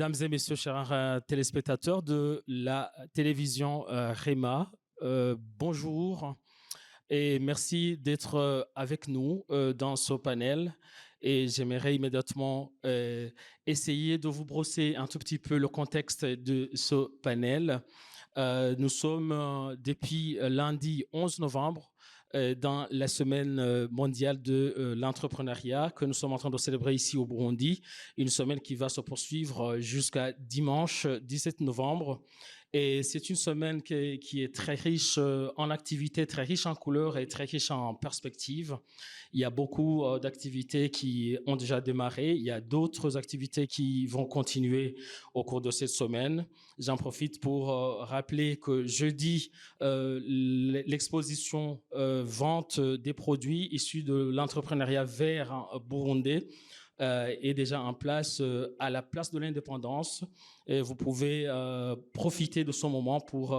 Mesdames et messieurs, chers téléspectateurs de la télévision REMA, bonjour et merci d'être avec nous dans ce panel. Et j'aimerais immédiatement essayer de vous brosser un tout petit peu le contexte de ce panel. Nous sommes depuis lundi 11 novembre dans la semaine mondiale de l'entrepreneuriat que nous sommes en train de célébrer ici au Burundi, une semaine qui va se poursuivre jusqu'à dimanche 17 novembre. Et c'est une semaine qui est très riche en activités, très riche en couleurs et très riche en perspectives. Il y a beaucoup d'activités qui ont déjà démarré. Il y a d'autres activités qui vont continuer au cours de cette semaine. J'en profite pour rappeler que jeudi, l'exposition vente des produits issus de l'entrepreneuriat vert burundais est déjà en place à la place de l'Indépendance. Et vous pouvez profiter de ce moment pour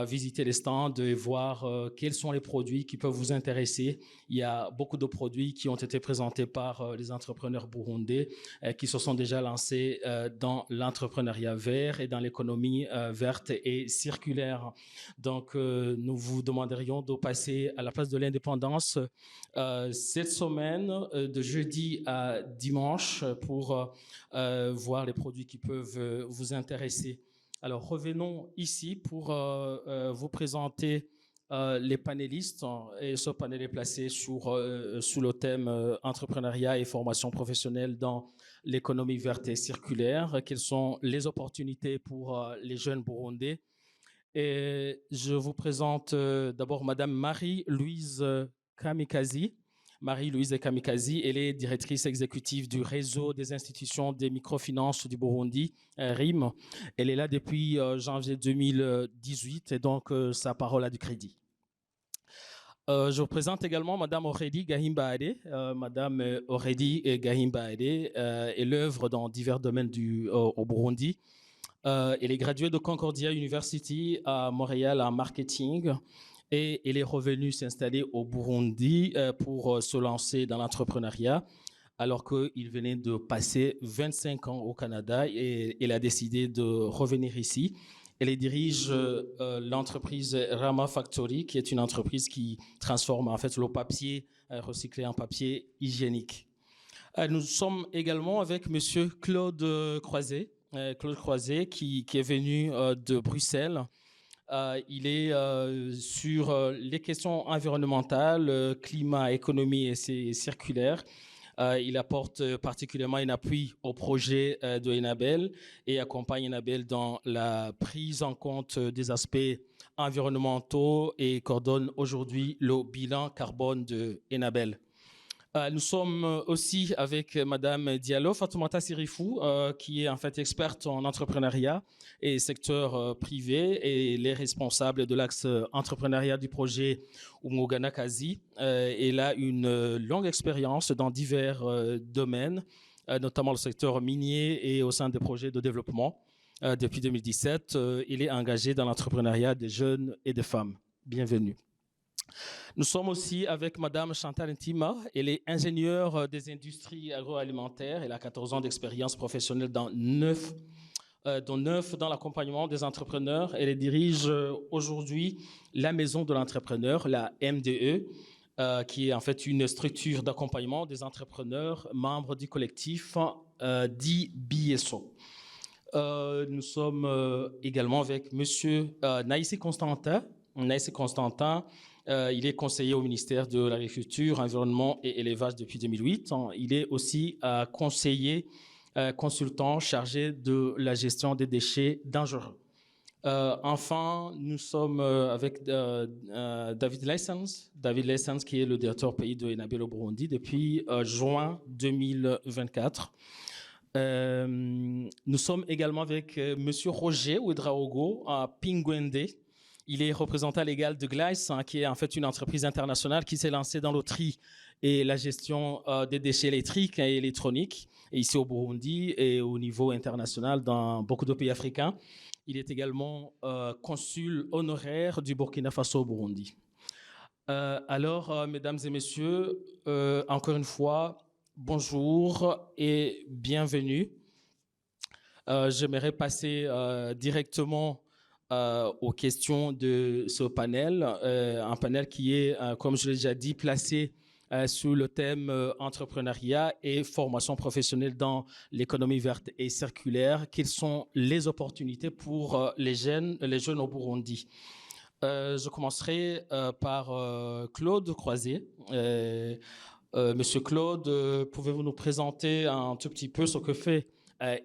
visiter les stands et voir quels sont les produits qui peuvent vous intéresser. Il y a beaucoup de produits qui ont été présentés par les entrepreneurs burundais qui se sont déjà lancés dans l'entrepreneuriat vert et dans l'économie verte et circulaire. Donc, nous vous demanderions de passer à la place de l'Indépendance cette semaine de jeudi à dimanche pour voir les produits qui peuvent vous intéresser. Alors, revenons ici pour vous présenter les panélistes. Et ce panel est placé sous le thème entrepreneuriat et formation professionnelle dans l'économie verte et circulaire. Quelles sont les opportunités pour les jeunes Burundais? Et je vous présente d'abord Madame Marie-Louise Kamikazi. Marie-Louise Kamikazi, elle est directrice exécutive du réseau des institutions des microfinances du Burundi, RIM. Elle est là depuis janvier 2018 et donc sa parole a du crédit. Je vous présente également Madame Aurélie Gahimbaade. Madame Aurélie Gahimbaade est l'œuvre dans divers domaines au Burundi. Elle est graduée de Concordia University à Montréal en marketing. Et elle est revenue s'installer au Burundi pour se lancer dans l'entrepreneuriat, alors qu'il venait de passer 25 ans au Canada et elle a décidé de revenir ici. Elle dirige l'entreprise Rama Factory, qui est une entreprise qui transforme en fait le papier recyclé en papier hygiénique. Nous sommes également avec Monsieur Claude Croiset. Claude Croiset qui est venu de Bruxelles. Il est sur les questions environnementales, climat, économie et circulaire. Il apporte particulièrement un appui au projet de Enabel et accompagne Enabel dans la prise en compte des aspects environnementaux et coordonne aujourd'hui le bilan carbone de Enabel. Nous sommes aussi avec Madame Diallo Fatoumata Sirifou, qui est en fait experte en entrepreneuriat et secteur privé et les responsables de l'axe entrepreneuriat du projet Umugana Kazi. Elle a une longue expérience dans divers domaines, notamment le secteur minier et au sein des projets de développement. Depuis 2017, il est engagé dans l'entrepreneuriat des jeunes et des femmes. Bienvenue. Nous sommes aussi avec Madame Chantal Ntima. Elle est ingénieure des industries agroalimentaires. Elle a 14 ans d'expérience professionnelle dont 9 dans l'accompagnement des entrepreneurs. Elle dirige aujourd'hui la Maison de l'entrepreneur, la MDE, qui est en fait une structure d'accompagnement des entrepreneurs membres du collectif dit BSO. Nous sommes également avec Monsieur Naïssi Constantin. Naïssi Constantin, il est conseiller au ministère de l'Agriculture, Environnement et Élevage depuis 2008. Il est aussi conseiller consultant chargé de la gestion des déchets dangereux. Enfin, nous sommes avec David Lessens. David Lessens, qui est le directeur pays de Enabel au Burundi depuis juin 2024. Nous sommes également avec Monsieur Roger Ouedraogo à Pingwende. Il est représentant légal de Gleiss, qui est en fait une entreprise internationale qui s'est lancée dans le tri et la gestion des déchets électriques et électroniques, et ici au Burundi et au niveau international dans beaucoup de pays africains. Il est également consul honoraire du Burkina Faso au Burundi. Alors, mesdames et messieurs, encore une fois, bonjour et bienvenue. j'aimerais passer directement aux questions de ce panel, un panel qui est, comme je l'ai déjà dit, placé sous le thème entrepreneuriat et formation professionnelle dans l'économie verte et circulaire. Quelles sont les opportunités pour les jeunes au Burundi? Je commencerai par Claude Croiset. Monsieur Claude, pouvez-vous nous présenter un tout petit peu ce que fait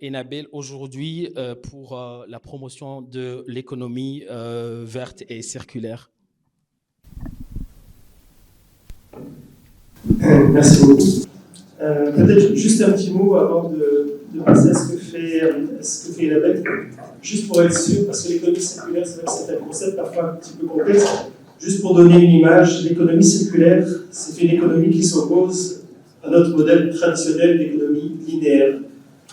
Enabel aujourd'hui pour la promotion de l'économie verte et circulaire? Merci beaucoup. Peut-être juste un petit mot avant de passer à ce que fait Enabel, juste pour être sûr, parce que l'économie circulaire, c'est vrai que c'est un concept parfois un petit peu complexe. Juste pour donner une image, l'économie circulaire, c'est une économie qui s'oppose à notre modèle traditionnel d'économie linéaire.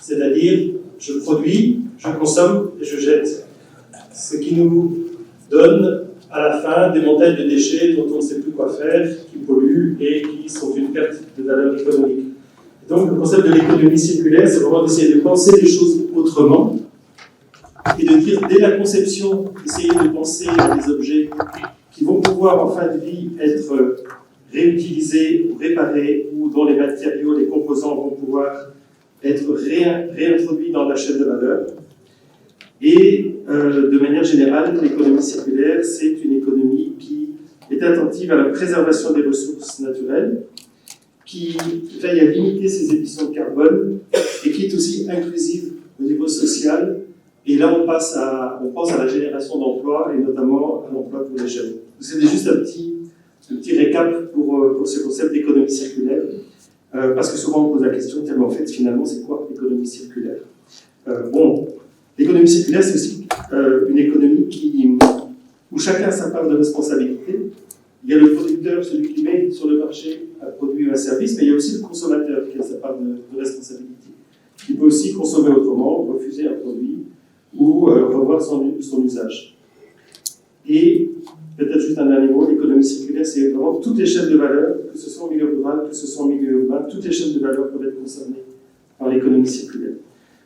C'est-à-dire, je produis, je consomme et je jette. Ce qui nous donne à la fin des montagnes de déchets dont on ne sait plus quoi faire, qui polluent et qui sont une perte de valeur économique. Et donc le concept de l'économie circulaire, c'est vraiment d'essayer de penser les choses autrement et de dire dès la conception, essayer de penser à des objets qui vont pouvoir en fin de vie être réutilisés ou réparés, ou dont les matériaux, les composants vont pouvoir être réintroduits dans la chaîne de valeur. Et de manière générale, l'économie circulaire, c'est une économie qui est attentive à la préservation des ressources naturelles, qui veille à limiter ses émissions de carbone et qui est aussi inclusive au niveau social. Et là, on pense à la génération d'emplois et notamment à l'emploi pour les jeunes. C'était juste un petit récap pour ce concept d'économie circulaire, parce que souvent on pose la question, tellement en fait, finalement, c'est quoi l'économie circulaire? L'économie circulaire, c'est aussi une économie où chacun a sa part de responsabilité. Il y a le producteur, celui qui met sur le marché un produit ou un service, mais il y a aussi le consommateur qui a sa part de responsabilité. Il peut aussi consommer autrement, refuser un produit ou revoir son usage. Et peut-être juste un dernier mot, l'économie circulaire, c'est vraiment toutes les chaînes de valeur, que ce soit au milieu rural, que ce soit au milieu urbain, toutes les chaînes de valeur peuvent être concernées par l'économie circulaire.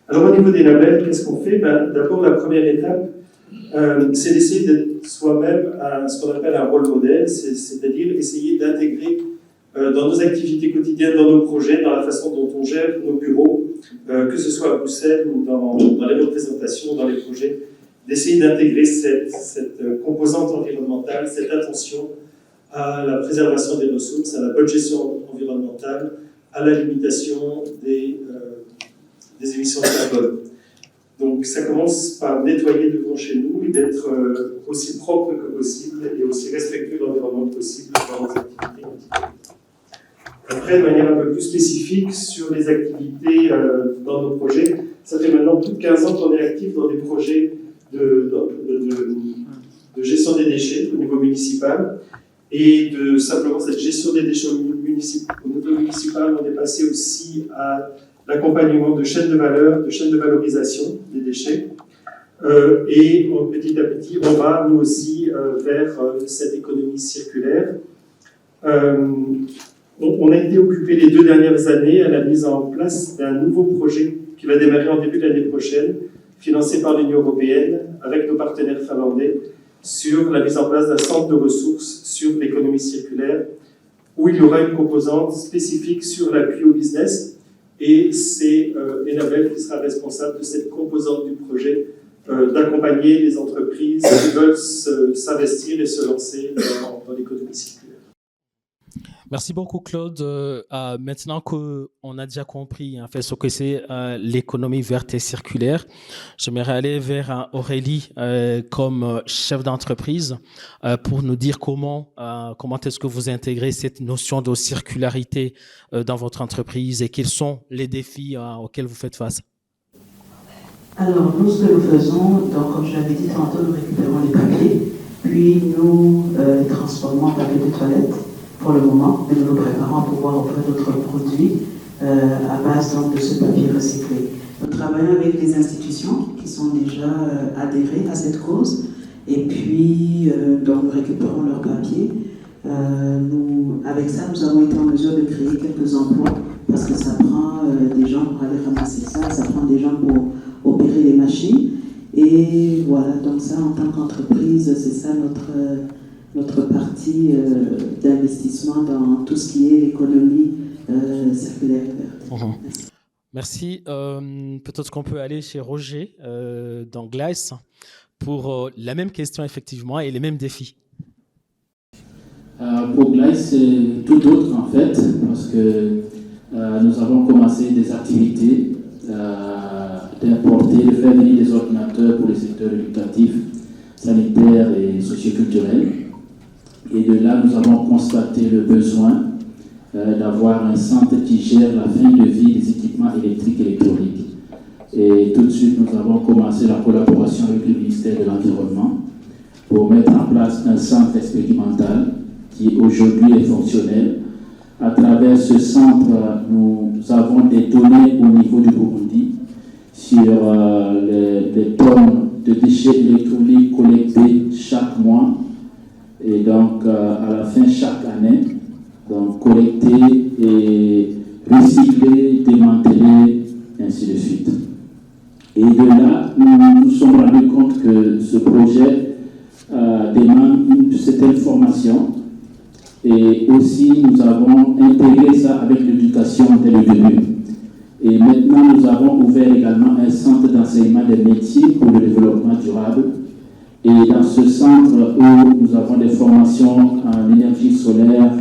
Alors au niveau des labels, qu'est-ce qu'on fait? D'abord, la première étape, c'est d'essayer d'être soi-même ce qu'on appelle un rôle modèle, c'est-à-dire essayer d'intégrer dans nos activités quotidiennes, dans nos projets, dans la façon dont on gère nos bureaux, que ce soit à Bruxelles ou dans les représentations, dans les projets, d'essayer d'intégrer cette composante environnementale, cette attention à la préservation des ressources, à la bonne gestion environnementale, à la limitation des émissions de carbone. Donc ça commence par nettoyer devant chez nous et d'être aussi propre que possible et aussi respectueux de l'environnement que possible dans nos activités quotidiennes. Après, de manière un peu plus spécifique sur les activités dans nos projets, ça fait maintenant plus de 15 ans qu'on est actif dans des projets de gestion des déchets au niveau municipal. Et de simplement cette gestion des déchets au niveau municipal, on est passé aussi à l'accompagnement de chaînes de valeur, de chaînes de valorisation des déchets. Et petit à petit, on va nous aussi vers cette économie circulaire. On a été occupé les 2 dernières années à la mise en place d'un nouveau projet qui va démarrer en début de l'année prochaine, financé par l'Union européenne avec nos partenaires finlandais, sur la mise en place d'un centre de ressources sur l'économie circulaire, où il y aura une composante spécifique sur l'appui au business, et c'est Enabel qui sera responsable de cette composante du projet, d'accompagner les entreprises qui veulent s'investir et se lancer dans l'économie circulaire. Merci beaucoup, Claude. Maintenant qu'on a déjà compris en fait, ce que c'est l'économie verte et circulaire, j'aimerais aller vers Aurélie comme chef d'entreprise pour nous dire comment est-ce que vous intégrez cette notion de circularité dans votre entreprise et quels sont les défis auxquels vous faites face. Alors, nous, ce que nous faisons, donc, comme je l'avais dit tantôt, nous récupérons les papiers, puis nous les transformons en papier de toilette. Pour le moment, mais nous nous préparons à pouvoir offrir d'autres produits à base donc, de ce papier recyclé. Nous travaillons avec des institutions qui sont déjà adhérées à cette cause et puis donc, nous récupérons leurs papiers. Avec ça, nous avons été en mesure de créer quelques emplois parce que ça prend des gens pour aller ramasser ça, ça prend des gens pour opérer énergie. Et voilà, donc ça, en tant qu'entreprise, c'est ça notre partie d'investissement dans tout ce qui est l'économie circulaire et verte. Merci. Peut-être qu'on peut aller chez Roger dans Gleiss pour la même question, effectivement, et les mêmes défis. Pour Gleiss, c'est tout autre, en fait, parce que nous avons commencé des activités d'importer, de faire venir des ordinateurs pour les secteurs éducatifs, sanitaires et socioculturels. Et de là, nous avons constaté le besoin d'avoir un centre qui gère la fin de vie des équipements électriques et électroniques. Et tout de suite, nous avons commencé la collaboration avec le ministère de l'Environnement pour mettre en place un centre expérimental qui aujourd'hui est fonctionnel. À travers ce centre, nous avons des données au niveau du Burundi sur les tonnes de déchets électroniques collectés chaque mois et donc à la fin chaque année, donc collectés et recyclés, démantelés, ainsi de suite. Et de là, nous nous sommes rendus compte que ce projet demande une certaine formation. Et aussi, nous avons intégré ça avec l'éducation dès le début. Et maintenant, nous avons ouvert également un centre d'enseignement des métiers pour le développement durable. Et dans ce centre où nous avons des formations en énergie solaire,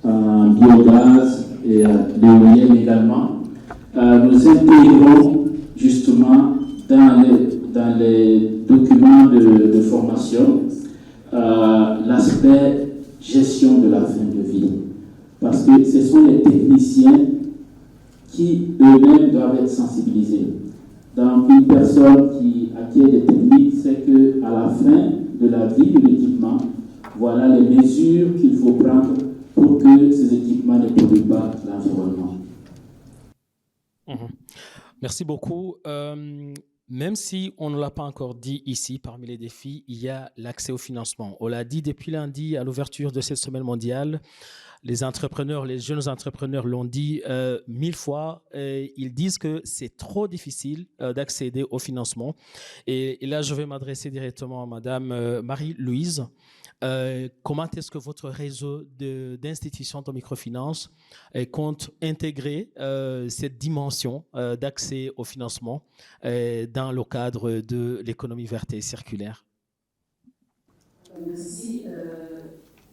en biogaz et l'éolienne également, nous intégrons justement dans les documents de formation l'aspect gestion de la fin de vie. Parce que ce sont les techniciens qui eux-mêmes doivent être sensibilisés. Donc, une personne qui acquiert des techniques sait qu'à la fin de la vie de l'équipement, voilà les mesures qu'il faut prendre pour que ces équipements ne polluent pas l'environnement. Merci beaucoup. Même si on ne l'a pas encore dit ici, parmi les défis, il y a l'accès au financement. On l'a dit depuis lundi à l'ouverture de cette semaine mondiale. Les entrepreneurs, les jeunes entrepreneurs l'ont dit 1000 fois. Ils disent que c'est trop difficile d'accéder au financement. Et là, je vais m'adresser directement à Madame Marie-Louise. Comment est-ce que votre réseau d'institutions de microfinance compte intégrer cette dimension d'accès au financement dans le cadre de l'économie verte et circulaire? Merci.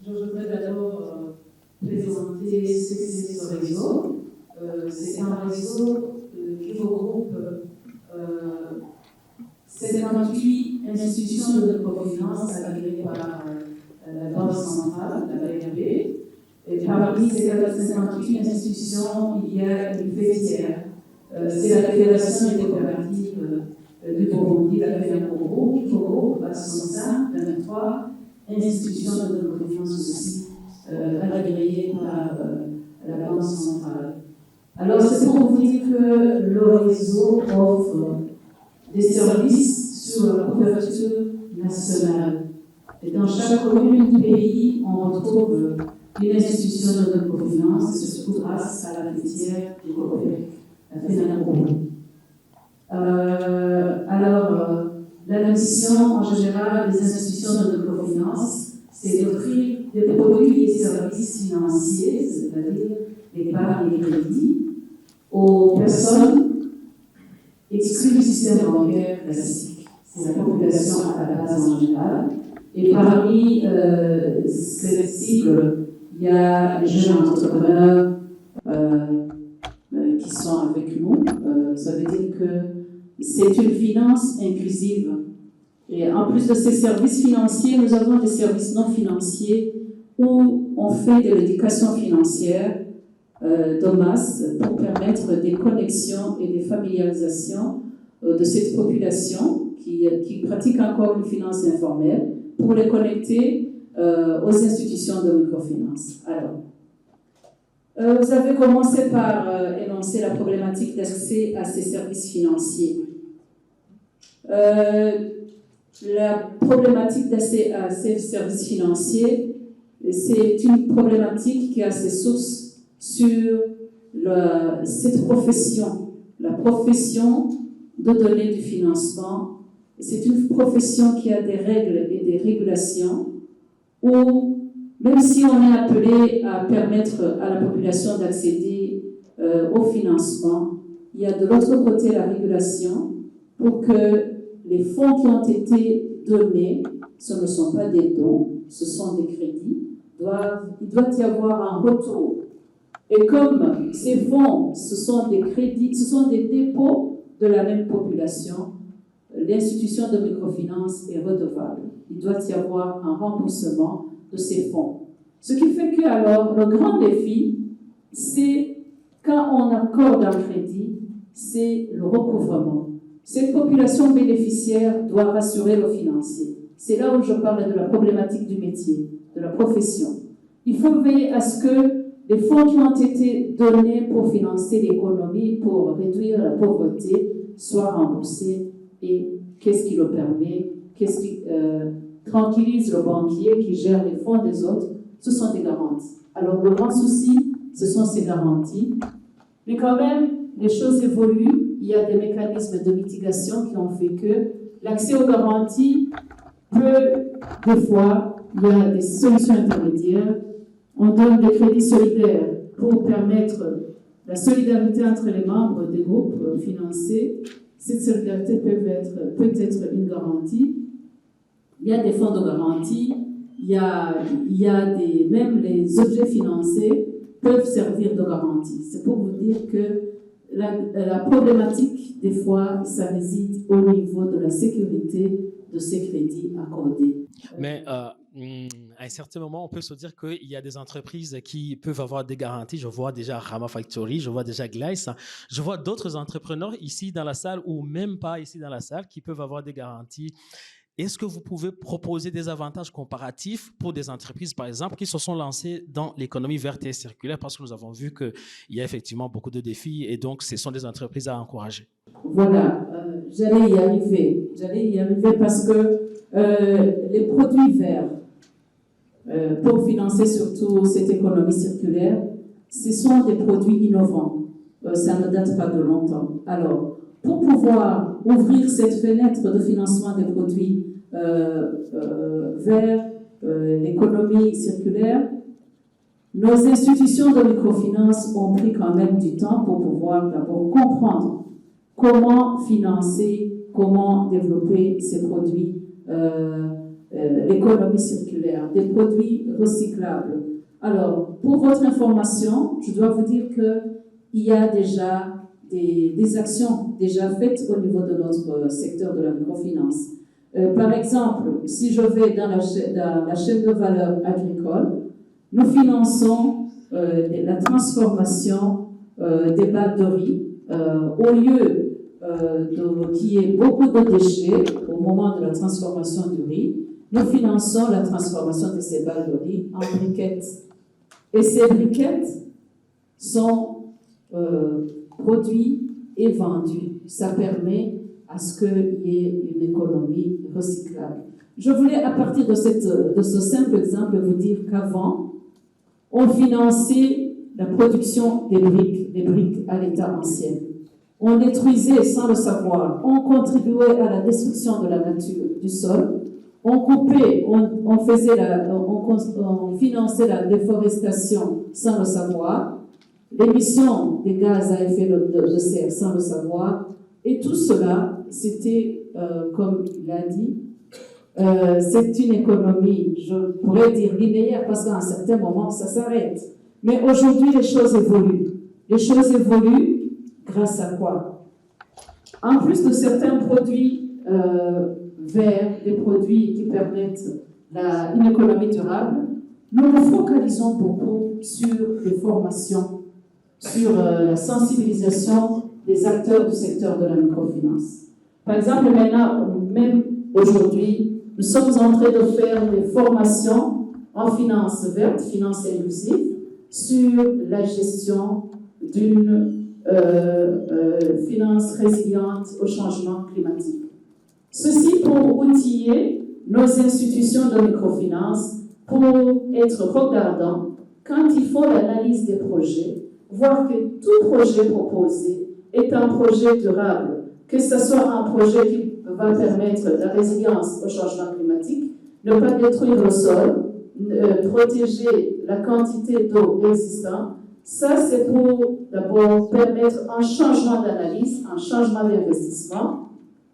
Je voudrais d'abord présenter ce que c'est ce réseau. C'est un réseau qui regroupe 58 institutions de microfinance agréées par la Banque centrale, la BNB. Et parmi ces 58 institutions, il y a une fêtière. C'est la Fédération des coopératives du Burundi, la FENACOBO, qui regroupe à son sein 23 institutions de microfinance aussi agréées par la Banque centrale. Alors, c'est pour vous dire que le réseau offre des services sur la couverture nationale. Et dans chaque commune du pays, on retrouve une institution de microfinance, et surtout grâce à la fêtière du Copec, la FENACOBO. Alors, la mission en général des institutions de microfinance, c'est d'offrir des produits et services financiers, c'est-à-dire l'épargne et crédit, aux personnes exclues du système bancaire classique. C'est la population à la base en général. Et parmi cette cible, il y a les jeunes entrepreneurs qui sont avec nous. Ça veut dire que c'est une finance inclusive. Et en plus de ces services financiers, nous avons des services non financiers où on fait de l'éducation financière d'OMAS pour permettre des connexions et des familiarisations de cette population qui pratique encore une finance informelle pour les connecter aux institutions de microfinance. Alors, vous avez commencé par énoncer la problématique d'accès à ces services financiers. La problématique d'accès à ces services financiers, c'est une problématique qui a ses sources sur cette profession, la profession de donner du financement. C'est une profession qui a des règles et des régulations où, même si on est appelé à permettre à la population d'accéder au financement, il y a de l'autre côté la régulation pour que les fonds qui ont été donnés, ce ne sont pas des dons, ce sont des crédits, il doit y avoir un retour. Et comme ces fonds, ce sont des crédits, ce sont des dépôts de la même population, l'institution de microfinance est redevable. Il doit y avoir un remboursement de ces fonds. Ce qui fait que, alors, le grand défi, c'est quand on accorde un crédit, c'est le recouvrement. Cette population bénéficiaire doit rassurer le financier. C'est là où je parle de la problématique du métier, de la profession. Il faut veiller à ce que les fonds qui ont été donnés pour financer l'économie, pour réduire la pauvreté, soient remboursés. Et qu'est-ce qui le permet? Qu'est-ce qui tranquillise le banquier qui gère les fonds des autres? Ce sont des garanties. Alors, le grand souci, ce sont ces garanties. Mais quand même, les choses évoluent. Il y a des mécanismes de mitigation qui ont fait que l'accès aux garanties peut, des fois, il y a des solutions intermédiaires. On donne des crédits solidaires pour permettre la solidarité entre les membres des groupes financés. Cette solidarité peut être une garantie. Il y a des fonds de garantie, même les objets financés peuvent servir de garantie. C'est pour vous dire que la problématique, des fois, ça réside au niveau de la sécurité de ces crédits accordés. Mais à un certain moment, on peut se dire qu'il y a des entreprises qui peuvent avoir des garanties. Je vois déjà Rama Factory, je vois déjà Gleiss, je vois d'autres entrepreneurs ici dans la salle ou même pas ici dans la salle qui peuvent avoir des garanties. Est-ce que vous pouvez proposer des avantages comparatifs pour des entreprises, par exemple, qui se sont lancées dans l'économie verte et circulaire? Parce que nous avons vu qu'il y a effectivement beaucoup de défis et donc ce sont des entreprises à encourager. Voilà, j'allais y arriver parce que les produits verts, pour financer surtout cette économie circulaire, ce sont des produits innovants. Ça ne date pas de longtemps. Alors, pour pouvoir ouvrir cette fenêtre de financement des produits vers l'économie circulaire, nos institutions de microfinance ont pris quand même du temps pour pouvoir d'abord comprendre comment financer, comment développer ces produits, l'économie circulaire, des produits recyclables. Alors, pour votre information, je dois vous dire qu'il y a déjà des actions déjà faites au niveau de notre secteur de la microfinance. Par exemple, si je vais dans la chaîne de valeur agricole, nous finançons la transformation des bacs de riz. Au lieu qu'il y ait beaucoup de déchets au moment de la transformation du riz, nous finançons la transformation de ces bacs de riz en briquettes. Et ces briquettes sont produits et vendus. Ça permet à ce qu'il y ait une économie recyclable. Je voulais, à partir de ce simple exemple, vous dire qu'avant, on finançait la production des briques à l'état ancien. On détruisait sans le savoir, on contribuait à la destruction de la nature, du sol, on coupait, on finançait la déforestation sans le savoir, l'émission des gaz à effet de serre sans le savoir, et tout cela, c'était, comme il a dit, c'est une économie, je pourrais dire linéaire, parce qu'à un certain moment, ça s'arrête. Mais aujourd'hui, les choses évoluent. Les choses évoluent grâce à quoi? En plus de certains produits verts, des produits qui permettent une économie durable, nous nous focalisons beaucoup sur les formations, sur la sensibilisation des acteurs du secteur de la microfinance. Par exemple, maintenant, même aujourd'hui, nous sommes en train de faire des formations en finance verte, finance inclusive, sur la gestion d'une finance résiliente au changement climatique. Ceci pour outiller nos institutions de microfinance pour être regardants quand ils font l'analyse des projets, voir que tout projet proposé est un projet durable, que ce soit un projet qui va permettre la résilience au changement climatique, ne pas détruire le sol, protéger la quantité d'eau existante. Ça, c'est pour d'abord permettre un changement d'analyse, un changement d'investissement.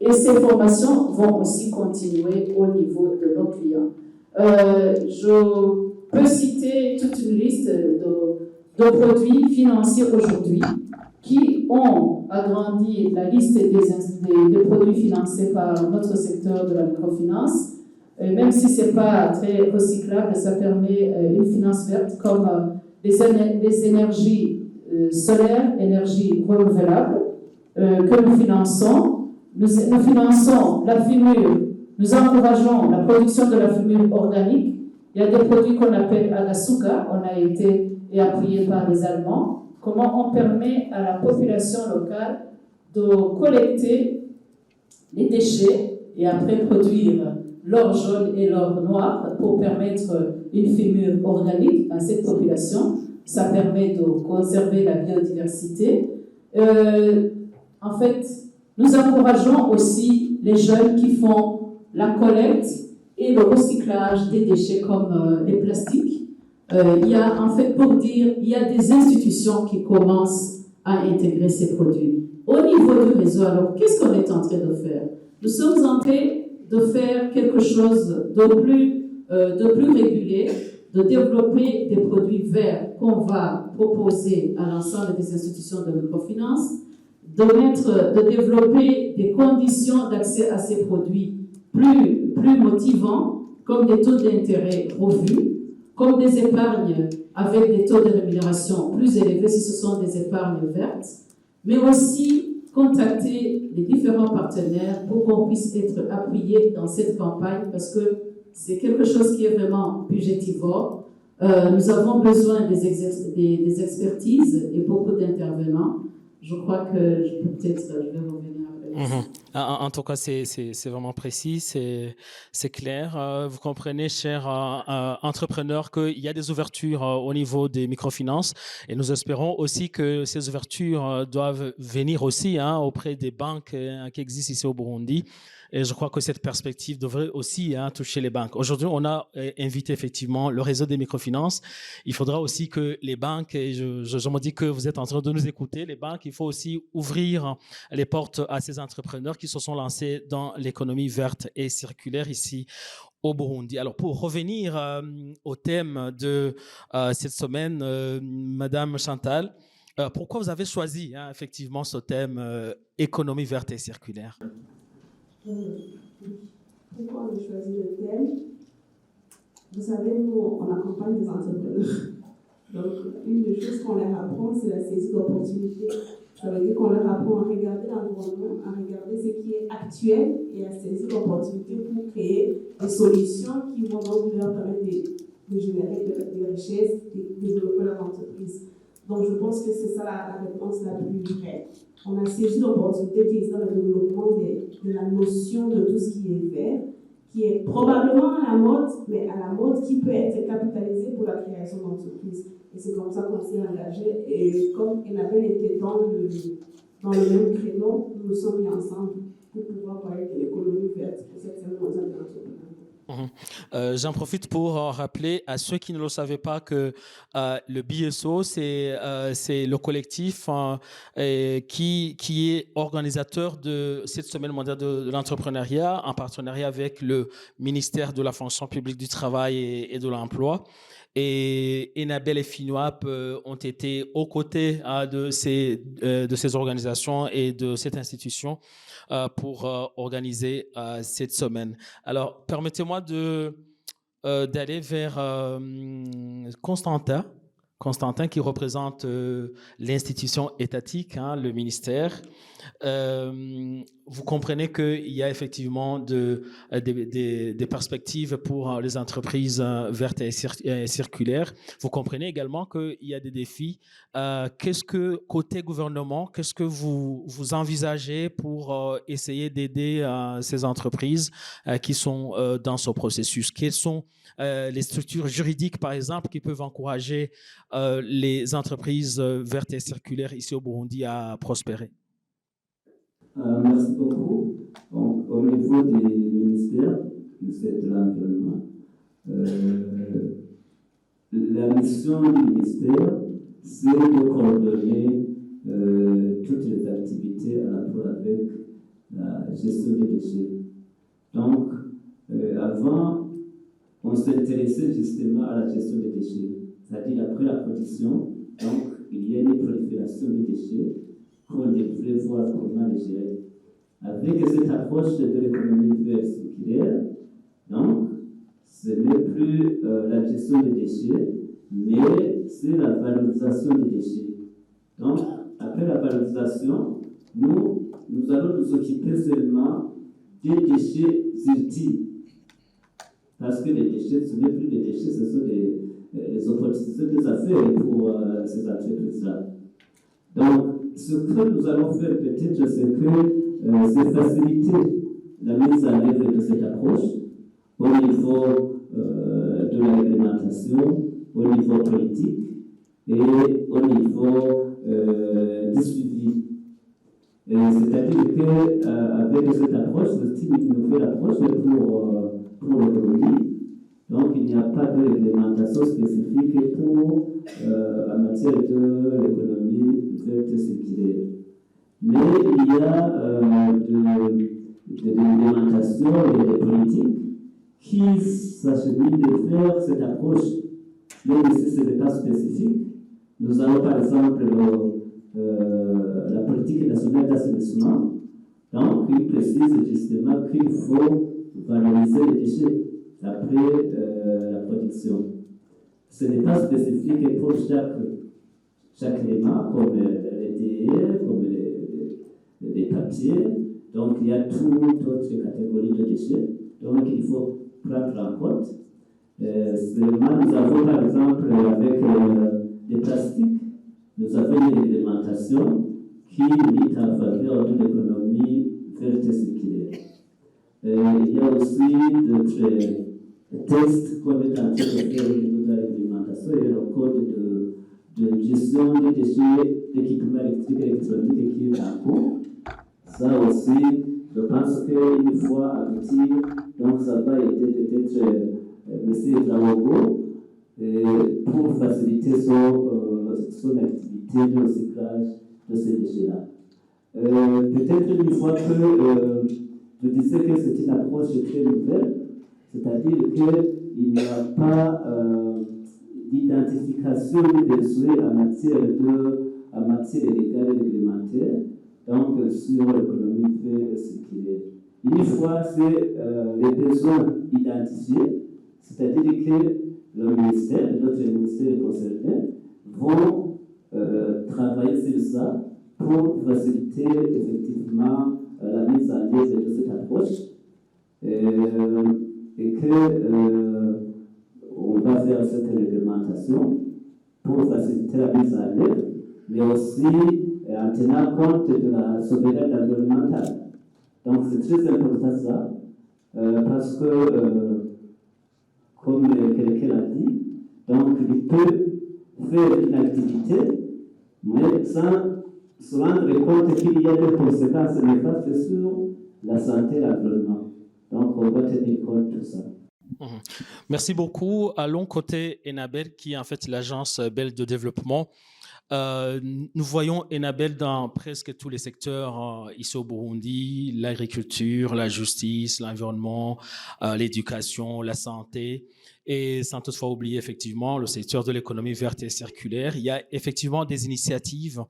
Et ces formations vont aussi continuer au niveau de nos clients. Je peux citer toute une liste de produits financiers aujourd'hui qui ont agrandi la liste des produits financés par notre secteur de la microfinance. Même si ce n'est pas très recyclable, ça permet une finance verte comme les énergies solaires, énergies renouvelables que nous finançons. Nous finançons la fumure, nous encourageons la production de la fumure organique. Il y a des produits qu'on appelle Agasuka, on a été appuyé par les Allemands. Comment on permet à la population locale de collecter les déchets et après produire l'or jaune et l'or noir pour permettre une fumure organique à cette population. Ça permet de conserver la biodiversité. En fait, nous encourageons aussi les jeunes qui font la collecte et le recyclage des déchets comme les plastiques. Il y a, en fait, pour dire, il y a des institutions qui commencent à intégrer ces produits. Au niveau du réseau, alors, qu'est-ce qu'on est en train de faire? Nous sommes en train de faire quelque chose de plus régulé, de développer des produits verts qu'on va proposer à l'ensemble des institutions de microfinance, de développer des conditions d'accès à ces produits plus motivants, comme des taux d'intérêt revus, comme des épargnes avec des taux de rémunération plus élevés si ce sont des épargnes vertes, mais aussi contacter les différents partenaires pour qu'on puisse être appuyé dans cette campagne parce que c'est quelque chose qui est vraiment budgétivore. Nous avons besoin des expertises et beaucoup d'intervenants. Je crois que je vais revenir après. En tout cas, c'est vraiment précis, c'est clair. Vous comprenez, chers entrepreneurs, qu'il y a des ouvertures au niveau des microfinances et nous espérons aussi que ces ouvertures doivent venir aussi auprès des banques qui existent ici au Burundi. Et je crois que cette perspective devrait aussi toucher les banques. Aujourd'hui, on a invité effectivement le réseau des microfinances. Il faudra aussi que les banques, et je me dis que vous êtes en train de nous écouter, les banques, il faut aussi ouvrir les portes à ces entrepreneurs qui se sont lancés dans l'économie verte et circulaire ici au Burundi. Alors, pour revenir au thème de cette semaine, Madame Chantal, pourquoi vous avez choisi effectivement ce thème économie verte et circulaire? Pourquoi on a choisi le thème? Vous savez, nous, on accompagne des entrepreneurs. Donc, une des choses qu'on leur apprend, c'est la saisie d'opportunités. Ça veut dire qu'on leur apprend à regarder l'environnement, à regarder ce qui est actuel et à saisir l'opportunité pour créer des solutions qui vont donc leur permettre de générer des richesses, de développer leur entreprise. Donc, je pense que c'est ça la réponse la plus vraie. On a saisi l'opportunité qui existe dans le développement de la notion de tout ce qui est vert, qui est probablement à la mode, mais à la mode qui peut être capitalisée pour la création d'entreprises. Et c'est comme ça qu'on s'est engagé. Et comme Enabel était dans le même créneau, nous nous sommes mis ensemble pour pouvoir parler de l'économie verte pour cette semaine mondiale de l'entrepreneuriat. J'en profite pour rappeler à ceux qui ne le savaient pas que le BSO, c'est le collectif qui est organisateur de cette semaine mondiale de l'entrepreneuriat en partenariat avec le ministère de la fonction publique du travail et de l'emploi. Et Enabel et FINUAP ont été aux côtés de ces organisations et de cette institution pour organiser cette semaine. Alors, permettez-moi d'aller vers Constantin qui représente l'institution étatique, le ministère. Vous comprenez qu'il y a effectivement des perspectives pour les entreprises vertes et circulaires. Vous comprenez également qu'il y a des défis. Côté gouvernement, qu'est-ce que vous envisagez pour essayer d'aider ces entreprises qui sont dans ce processus? Quelles sont les structures juridiques, par exemple, qui peuvent encourager les entreprises vertes et circulaires ici au Burundi à prospérer? Merci beaucoup. Donc, au niveau des ministères de l'Environnement, la mission du ministère, c'est de coordonner toutes les activités en rapport avec la gestion des déchets. Donc, avant, on s'intéressait justement à la gestion des déchets, c'est-à-dire après la production, donc il y a une prolifération des déchets qu'on devrait voir comment les gérer. Avec cette approche de l'économie verte circulaire, donc, ce n'est plus la gestion des déchets, mais c'est la valorisation des déchets. Donc, après la valorisation, nous allons nous occuper seulement des déchets utiles. Parce que les déchets, ce n'est plus des déchets, ce sont des opportunités des affaires pour ces entreprises-là. Donc, ce que nous allons faire peut-être, c'est que c'est faciliter la mise en œuvre de cette approche au niveau de la réglementation, au niveau politique et au niveau du suivi. C'est-à-dire qu'avec cette approche, c'est une nouvelle approche pour l'économie. Donc, il n'y a pas de réglementation spécifique en matière de l'économie verte circulaire. Mais il y a des réglementations et des politiques qui s'acheminent de faire cette approche. Même si ce n'est pas spécifique, nous avons par exemple la politique nationale d'assainissement, donc qui précise justement qu'il faut valoriser les déchets après la production. Ce n'est pas spécifique pour chaque élément, comme les TE, comme les papiers. Donc il y a toute autre catégorie de déchets. Donc il faut prendre en compte. Seulement, nous avons par exemple avec les plastiques, nous avons une réglementation qui milite en faveur de l'économie verte et circulaire. Il y a aussi d'autres tests qu'on est en train de faire au niveau de la réglementation. Il y a le code de gestion des déchets d'équipements électriques et électroniques qui est en cours. Ça aussi, je pense qu'une fois abouti, donc ça va aider peut-être M. Draogo pour faciliter son activité de recyclage de ces déchets-là. Peut-être une fois que je disais que c'est une approche très nouvelle, c'est-à-dire qu'il n'y a pas d'identification des besoins en matière légale et réglementaire, donc sur l'économie verte circulaire. Une fois c'est les besoins identifiés, c'est-à-dire que le ministère, notre ministère concerné, vont travailler sur ça pour faciliter effectivement la mise en œuvre de cette approche et que on va faire cette réglementation pour faciliter la mise en œuvre, mais aussi en tenant compte de la souveraineté environnementale. Donc c'est très important ça, parce que, comme quelqu'un l'a dit, donc il peut faire une activité, mais sans se rendre compte qu'il y a des conséquences néfastes sur la santé et l'environnement. Donc on va tenir compte de tout ça. Merci beaucoup. Allons côté Enabel, qui est en fait l'agence belge de développement. Nous voyons Enabel dans presque tous les secteurs ici au Burundi, l'agriculture, la justice, l'environnement, l'éducation, la santé, et sans toutefois oublier effectivement le secteur de l'économie verte et circulaire. Il y a effectivement des initiatives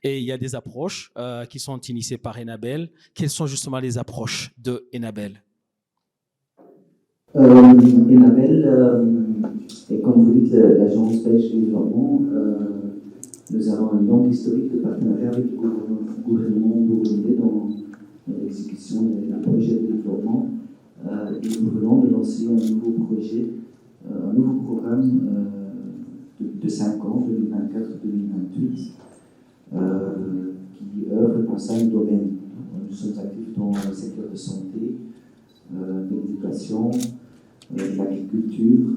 et il y a des approches qui sont initiées par Enabel. Quelles sont justement les approches de Enabel? Enabel, et comme vous dites, l'agence belge de développement, nous avons un long historique de partenariat avec le gouvernement burundais dans l'exécution d'un projet de développement. Et nous venons de lancer un nouveau projet, un nouveau programme de 5 ans, 2024-2028, qui œuvre dans 5 domaines. Nous sommes actifs dans le secteur de santé, de l'éducation, de l'agriculture,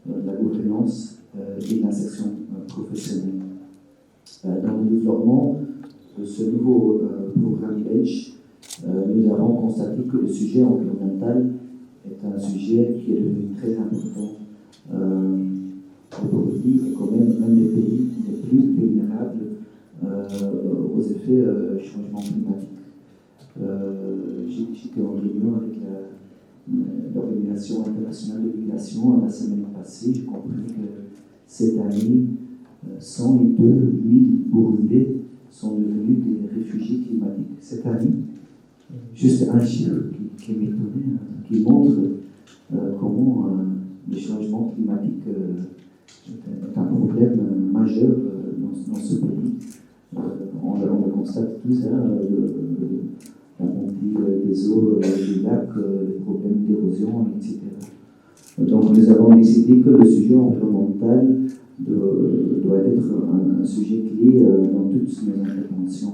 de la gouvernance et de l'insertion professionnelle. Dans le développement de ce nouveau programme belge, nous avons constaté que le sujet environnemental est un sujet qui est devenu très important. Aujourd'hui, est quand même un des pays les plus vulnérables aux effets du changement climatique. J'étais en réunion avec l'Organisation internationale de migration la semaine passée. J'ai compris que cette année, 102 000 Burundais sont devenus des réfugiés climatiques. Cette année, juste un chiffre qui m'étonnait, qui montre comment le changement climatique est un problème majeur dans ce pays. On le constate tous, la montée des eaux des lacs, les problèmes d'érosion, etc. Donc nous avons décidé que le sujet environnemental doit être un sujet clé dans toutes nos interventions.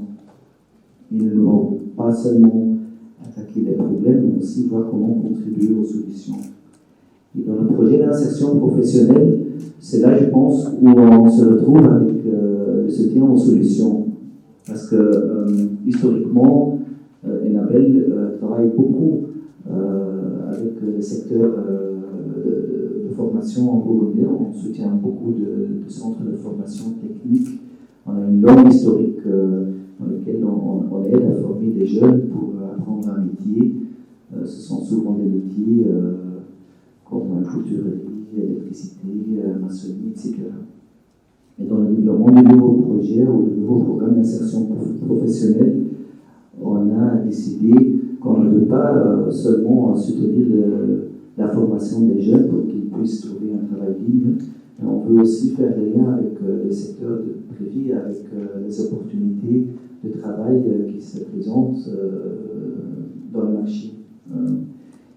Et nous ne devons pas seulement attaquer les problèmes, mais aussi voir comment contribuer aux solutions. Et dans le projet d'insertion professionnelle, c'est là, je pense, où on se retrouve avec le soutien aux solutions. Parce que, historiquement, Enabel travaille beaucoup avec le secteur de formation en Burundi. On soutient beaucoup de centres de formation technique. On a une longue historique dans laquelle on aide à former des jeunes pour apprendre un métier. Ce sont souvent des métiers comme couturerie, électricité, maçonnerie, etc. Et dans le développement de nouveaux projets ou de nouveaux programmes d'insertion professionnelle, on a décidé qu'on ne veut pas seulement soutenir la formation des jeunes pour qu'ils puissent trouver un travail digne, mais on veut aussi faire des liens avec le secteur privé, avec les opportunités de travail qui se présentent dans le marché.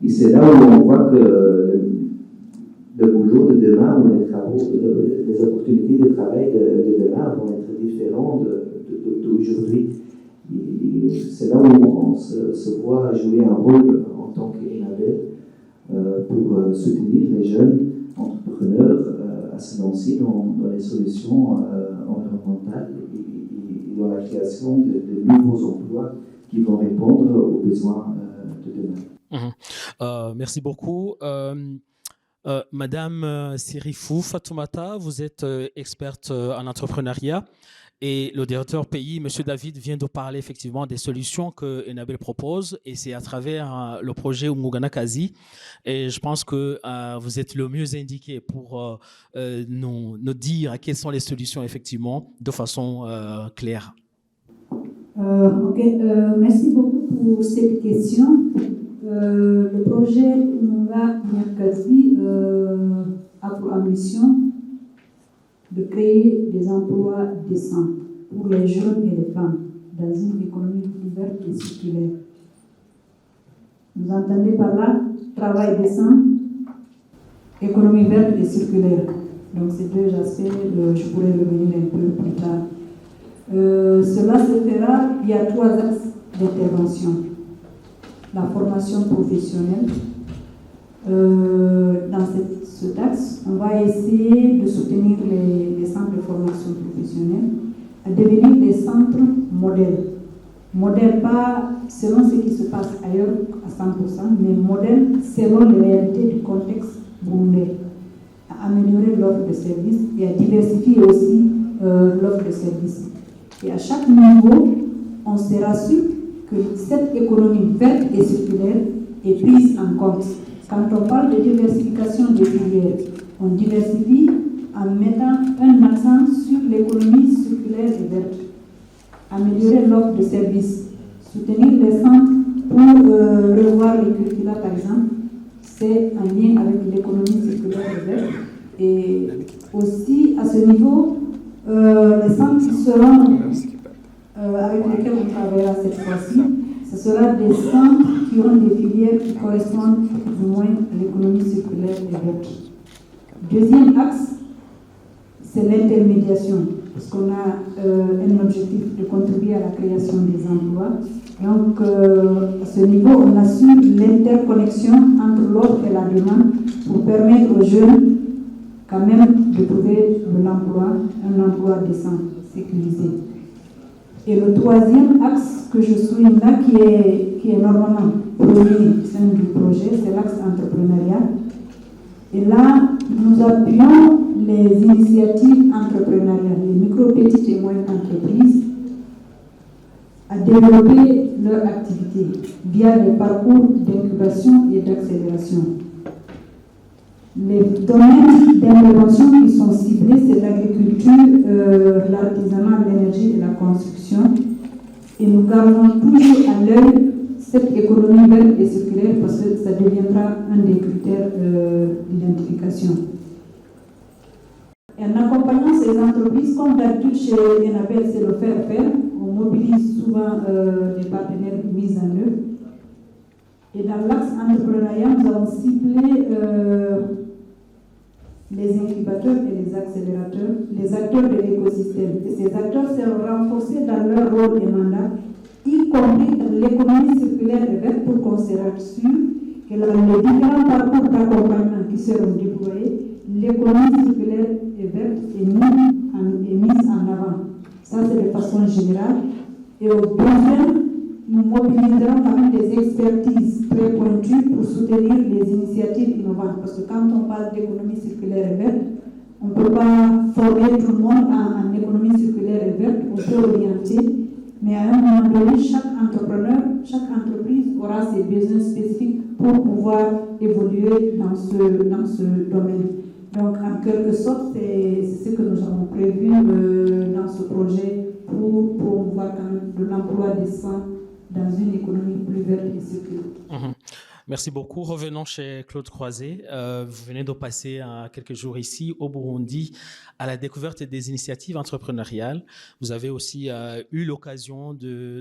Et c'est là où on voit que le boulot de demain ou les opportunités de travail de demain vont être différentes d'aujourd'hui. C'est là où on se voit jouer un rôle en tant qu'Enabel pour soutenir les jeunes entrepreneurs à se lancer dans les solutions environnementales et dans la création de nouveaux emplois qui vont répondre aux besoins de demain. Merci beaucoup. Madame Sirifou Fatoumata, vous êtes experte en entrepreneuriat et le directeur pays, M. David, vient de parler effectivement des solutions que Enabel propose et c'est à travers le projet Umugana Kazi. Et je pense que vous êtes le mieux indiqué pour nous dire quelles sont les solutions effectivement de façon claire. Merci beaucoup pour cette question. Le projet Umugana Kazi a pour ambition de créer des emplois décents pour les jeunes et les femmes dans une économie ouverte et circulaire. Vous entendez par là travail décent, économie verte et circulaire. Donc ces deux aspects, je pourrais revenir un peu plus tard. Cela se fera, il y a 3 axes d'intervention. La formation professionnelle. Dans cet axe, on va essayer de soutenir les centres de formation professionnelle à devenir des centres modèles. Modèles pas selon ce qui se passe ailleurs à 100%, mais modèles selon les réalités du contexte burundais. À améliorer l'offre de services et à diversifier aussi l'offre de services. Et à chaque niveau, on se rassure que cette économie verte et circulaire est prise en compte. Quand on parle de diversification des filières, on diversifie en mettant un accent sur l'économie circulaire et verte. Améliorer l'offre de services, soutenir les centres pour revoir les curricula par exemple, c'est un lien avec l'économie circulaire et verte. Et aussi à ce niveau, les centres qui seront avec lesquels on travaillera cette fois-ci, ce sera des centres qui auront des filières qui correspondent du moins à l'économie circulaire et verte. Deuxième axe, c'est l'intermédiation, parce qu'on a un objectif de contribuer à la création des emplois. Donc, à ce niveau, on assure l'interconnexion entre l'offre et la demande pour permettre aux jeunes quand même de trouver de l'emploi, un emploi décent, sécurisé. Et le troisième axe que je souhaite souligne là, qui est normalement premier au sein du projet, c'est l'axe entrepreneurial. Et là, nous appuyons les initiatives entrepreneuriales, les micro, petites et moyennes entreprises, à développer leur activité via des parcours d'incubation et d'accélération. Les domaines d'intervention qui sont ciblés, c'est l'agriculture, l'artisanat, l'énergie et la construction. Et nous gardons toujours à l'œil cette économie verte et circulaire parce que ça deviendra un des critères d'identification. Et en accompagnant ces entreprises, comme d'habitude chez Enabel, c'est le faire-faire. On mobilise souvent des partenaires mis en œuvre. Et dans l'axe entrepreneuriat, nous avons ciblé les incubateurs et les accélérateurs, les acteurs de l'écosystème. Et ces acteurs seront renforcés dans leur rôle et mandat, y compris dans l'économie circulaire et verte, pour qu'on se rassure que les différents parcours d'accompagnement qui seront déployés, l'économie circulaire et verte est mise en avant. Ça, c'est de façon générale. Et au besoin, nous mobiliserons quand même des expertises très pointues pour soutenir les initiatives innovantes. Parce que quand on parle d'économie circulaire et verte, on ne peut pas former tout le monde en économie circulaire et verte, on peut orienter. Mais à un moment donné, chaque entrepreneur, chaque entreprise aura ses besoins spécifiques pour pouvoir évoluer dans ce domaine. Donc, en quelque sorte, c'est ce que nous avons prévu dans ce projet pour promouvoir quand même de l'emploi décent dans une économie plus verte et circulaire. Merci beaucoup. Revenons chez Claude Croiset. Vous venez de passer quelques jours ici au Burundi à la découverte des initiatives entrepreneuriales. Vous avez aussi eu l'occasion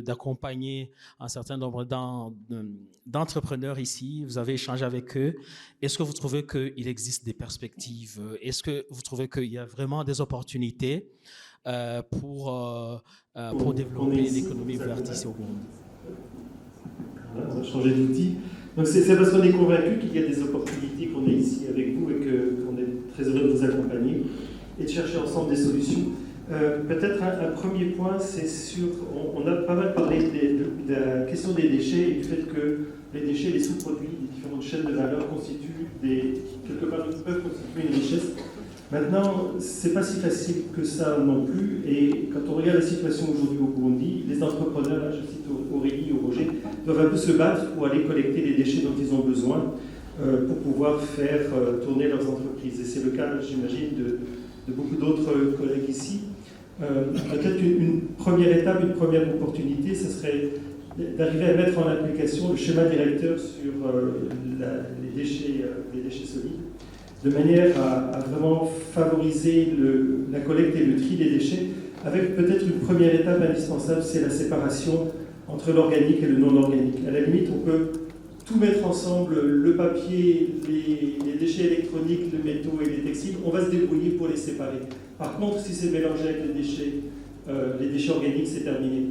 d'accompagner un certain nombre d'entrepreneurs ici. Vous avez échangé avec eux. Est-ce que vous trouvez qu'il existe des perspectives? Est-ce que vous trouvez qu'il y a vraiment des opportunités pour développer l'économie verte ici au Burundi? On va changer d'outil. Donc c'est parce qu'on est convaincu qu'il y a des opportunités, qu'on est ici avec vous et qu'on est très heureux de vous accompagner et de chercher ensemble des solutions. Peut-être un premier point, c'est sur... On a pas mal parlé de la question des déchets et du fait que les déchets, les sous-produits, les différentes chaînes de valeur constituent quelque part, peuvent constituer une richesse. Maintenant, c'est pas si facile que ça non plus. Et quand on regarde la situation aujourd'hui au Burundi, les entrepreneurs, là, je cite Aurélie ou Roger, doivent un peu se battre pour aller collecter les déchets dont ils ont besoin pour pouvoir faire tourner leurs entreprises. Et c'est le cas, j'imagine, de beaucoup d'autres collègues ici. Peut-être une première étape, une première opportunité, ce serait d'arriver à mettre en application le schéma directeur sur les déchets solides, de manière à vraiment favoriser la collecte et le tri des déchets, avec peut-être une première étape indispensable, c'est la séparation entre l'organique et le non-organique. À la limite, on peut tout mettre ensemble, le papier, les déchets électroniques, les métaux et les textiles, on va se débrouiller pour les séparer. Par contre, si c'est mélangé avec les déchets organiques, c'est terminé.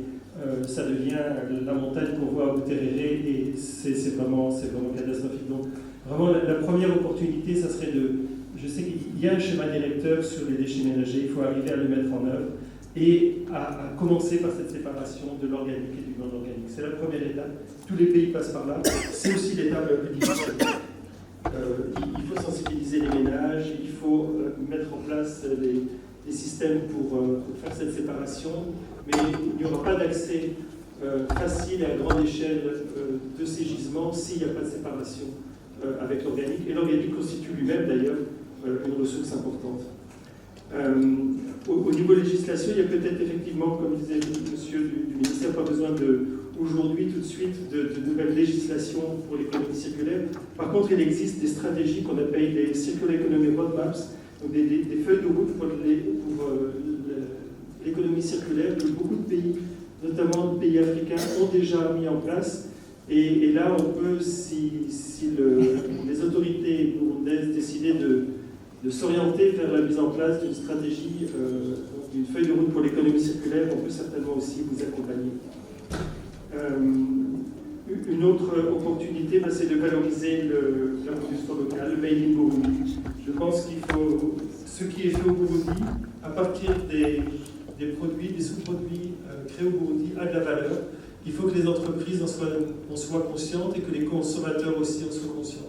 Ça devient la montagne qu'on voit à Buterere et c'est vraiment catastrophique. Donc, vraiment, la première opportunité, ça serait je sais qu'il y a un schéma directeur sur les déchets ménagers, il faut arriver à le mettre en œuvre et à commencer par cette séparation de l'organique et du non-organique. C'est la première étape. Tous les pays passent par là. C'est aussi l'étape la plus difficile. Il faut sensibiliser les ménages, il faut mettre en place des systèmes pour faire cette séparation, mais il n'y aura pas d'accès facile et à grande échelle de ces gisements s'il n'y a pas de séparation avec l'organique. Et l'organique constitue lui-même d'ailleurs une ressource importante. Au niveau législation, il y a peut-être effectivement, comme disait le monsieur du ministère, pas besoin aujourd'hui tout de suite de nouvelles législations pour l'économie circulaire. Par contre, il existe des stratégies qu'on appelle les Circular Economy Roadmaps, donc des feuilles de route pour l'économie circulaire que beaucoup de pays, notamment des pays africains, ont déjà mis en place. Et là, on peut, si les autorités burundaises décidaient de s'orienter vers la mise en place d'une stratégie, d'une feuille de route pour l'économie circulaire, on peut certainement aussi vous accompagner. Une autre opportunité, c'est de valoriser la production locale, le Made in Burundi. Je pense qu'il faut, ce qui est fait au Burundi, à partir des produits, des sous-produits créés au Burundi, a de la valeur, il faut que les entreprises en soient conscientes et que les consommateurs aussi en soient conscients.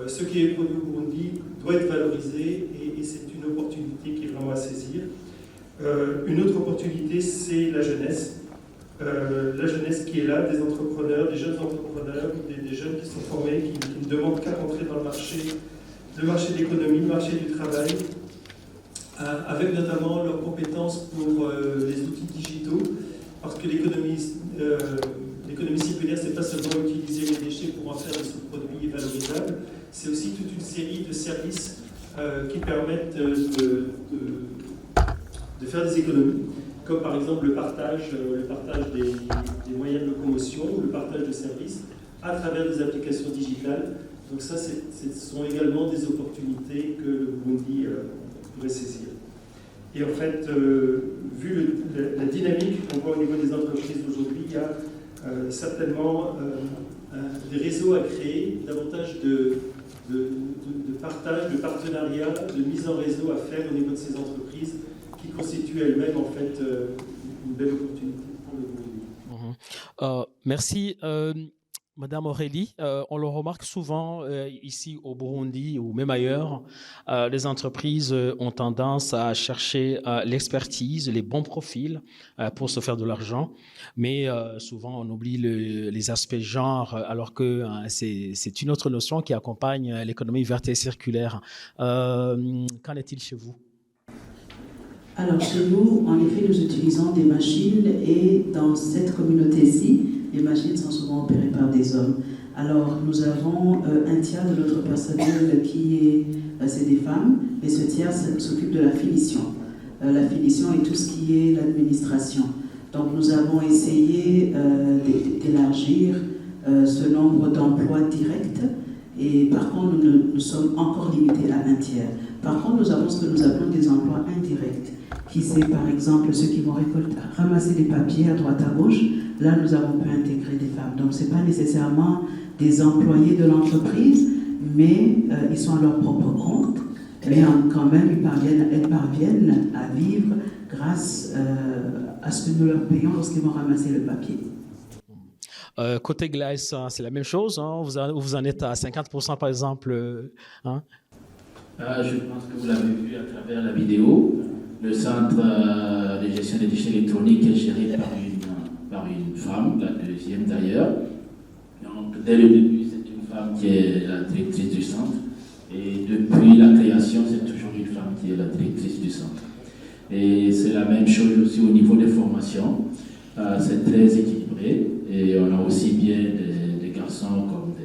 Ce qui est produit au Burundi doit être valorisé et c'est une opportunité qui est vraiment à saisir. Une autre opportunité, c'est la jeunesse. La jeunesse qui est là, des entrepreneurs, des jeunes entrepreneurs, des jeunes qui sont formés, qui ne demandent qu'à rentrer dans le marché de l'économie, le marché du travail, avec notamment leurs compétences pour les outils digitaux, parce que l'économie circulaire, c'est pas seulement utiliser les déchets pour en faire des sous-produits valorisables, c'est aussi toute une série de services qui permettent de faire des économies, comme par exemple le partage des moyens de locomotion ou le partage de services à travers des applications digitales. Donc ça, ce sont également des opportunités que le Burundi pourrait saisir. Et en fait, vu la dynamique qu'on voit au niveau des entreprises aujourd'hui, il y a certainement des réseaux à créer, davantage de partage, de partenariat, de mise en réseau à faire au niveau de ces entreprises qui constituent elles-mêmes en fait une belle opportunité pour le Burundi. Merci. Madame Aurélie, on le remarque souvent ici au Burundi ou même ailleurs, les entreprises ont tendance à chercher l'expertise, les bons profils pour se faire de l'argent, mais souvent on oublie les aspects genre, alors que c'est une autre notion qui accompagne l'économie verte et circulaire. Qu'en est-il chez vous? Alors chez nous, en effet, nous utilisons des machines et dans cette communauté-ci, les machines sont souvent opérées par des hommes. Alors nous avons un tiers de notre personnel c'est des femmes, et ce tiers s'occupe de la finition. La finition et tout ce qui est l'administration. Donc nous avons essayé d'élargir ce nombre d'emplois directs, et par contre nous sommes encore limités à un tiers. Par contre, nous avons ce que nous appelons des emplois indirects, qui c'est par exemple ceux qui vont ramasser des papiers à droite à gauche. Là, nous avons pu intégrer des femmes. Donc, ce n'est pas nécessairement des employés de l'entreprise, mais ils sont à leur propre compte. Mais quand même, elles parviennent à vivre grâce à ce que nous leur payons lorsqu'ils vont ramasser le papier. Côté Glace, c'est la même chose. Hein? Vous en êtes à 50% par exemple. Hein? Je pense que vous l'avez vu à travers la vidéo. Le centre de gestion des déchets électroniques est géré par une femme, la deuxième d'ailleurs. Donc, dès le début, c'est une femme qui est la directrice du centre. Et depuis la création, c'est toujours une femme qui est la directrice du centre. Et c'est la même chose aussi au niveau des formations. C'est très équilibré. Et on a aussi bien des garçons comme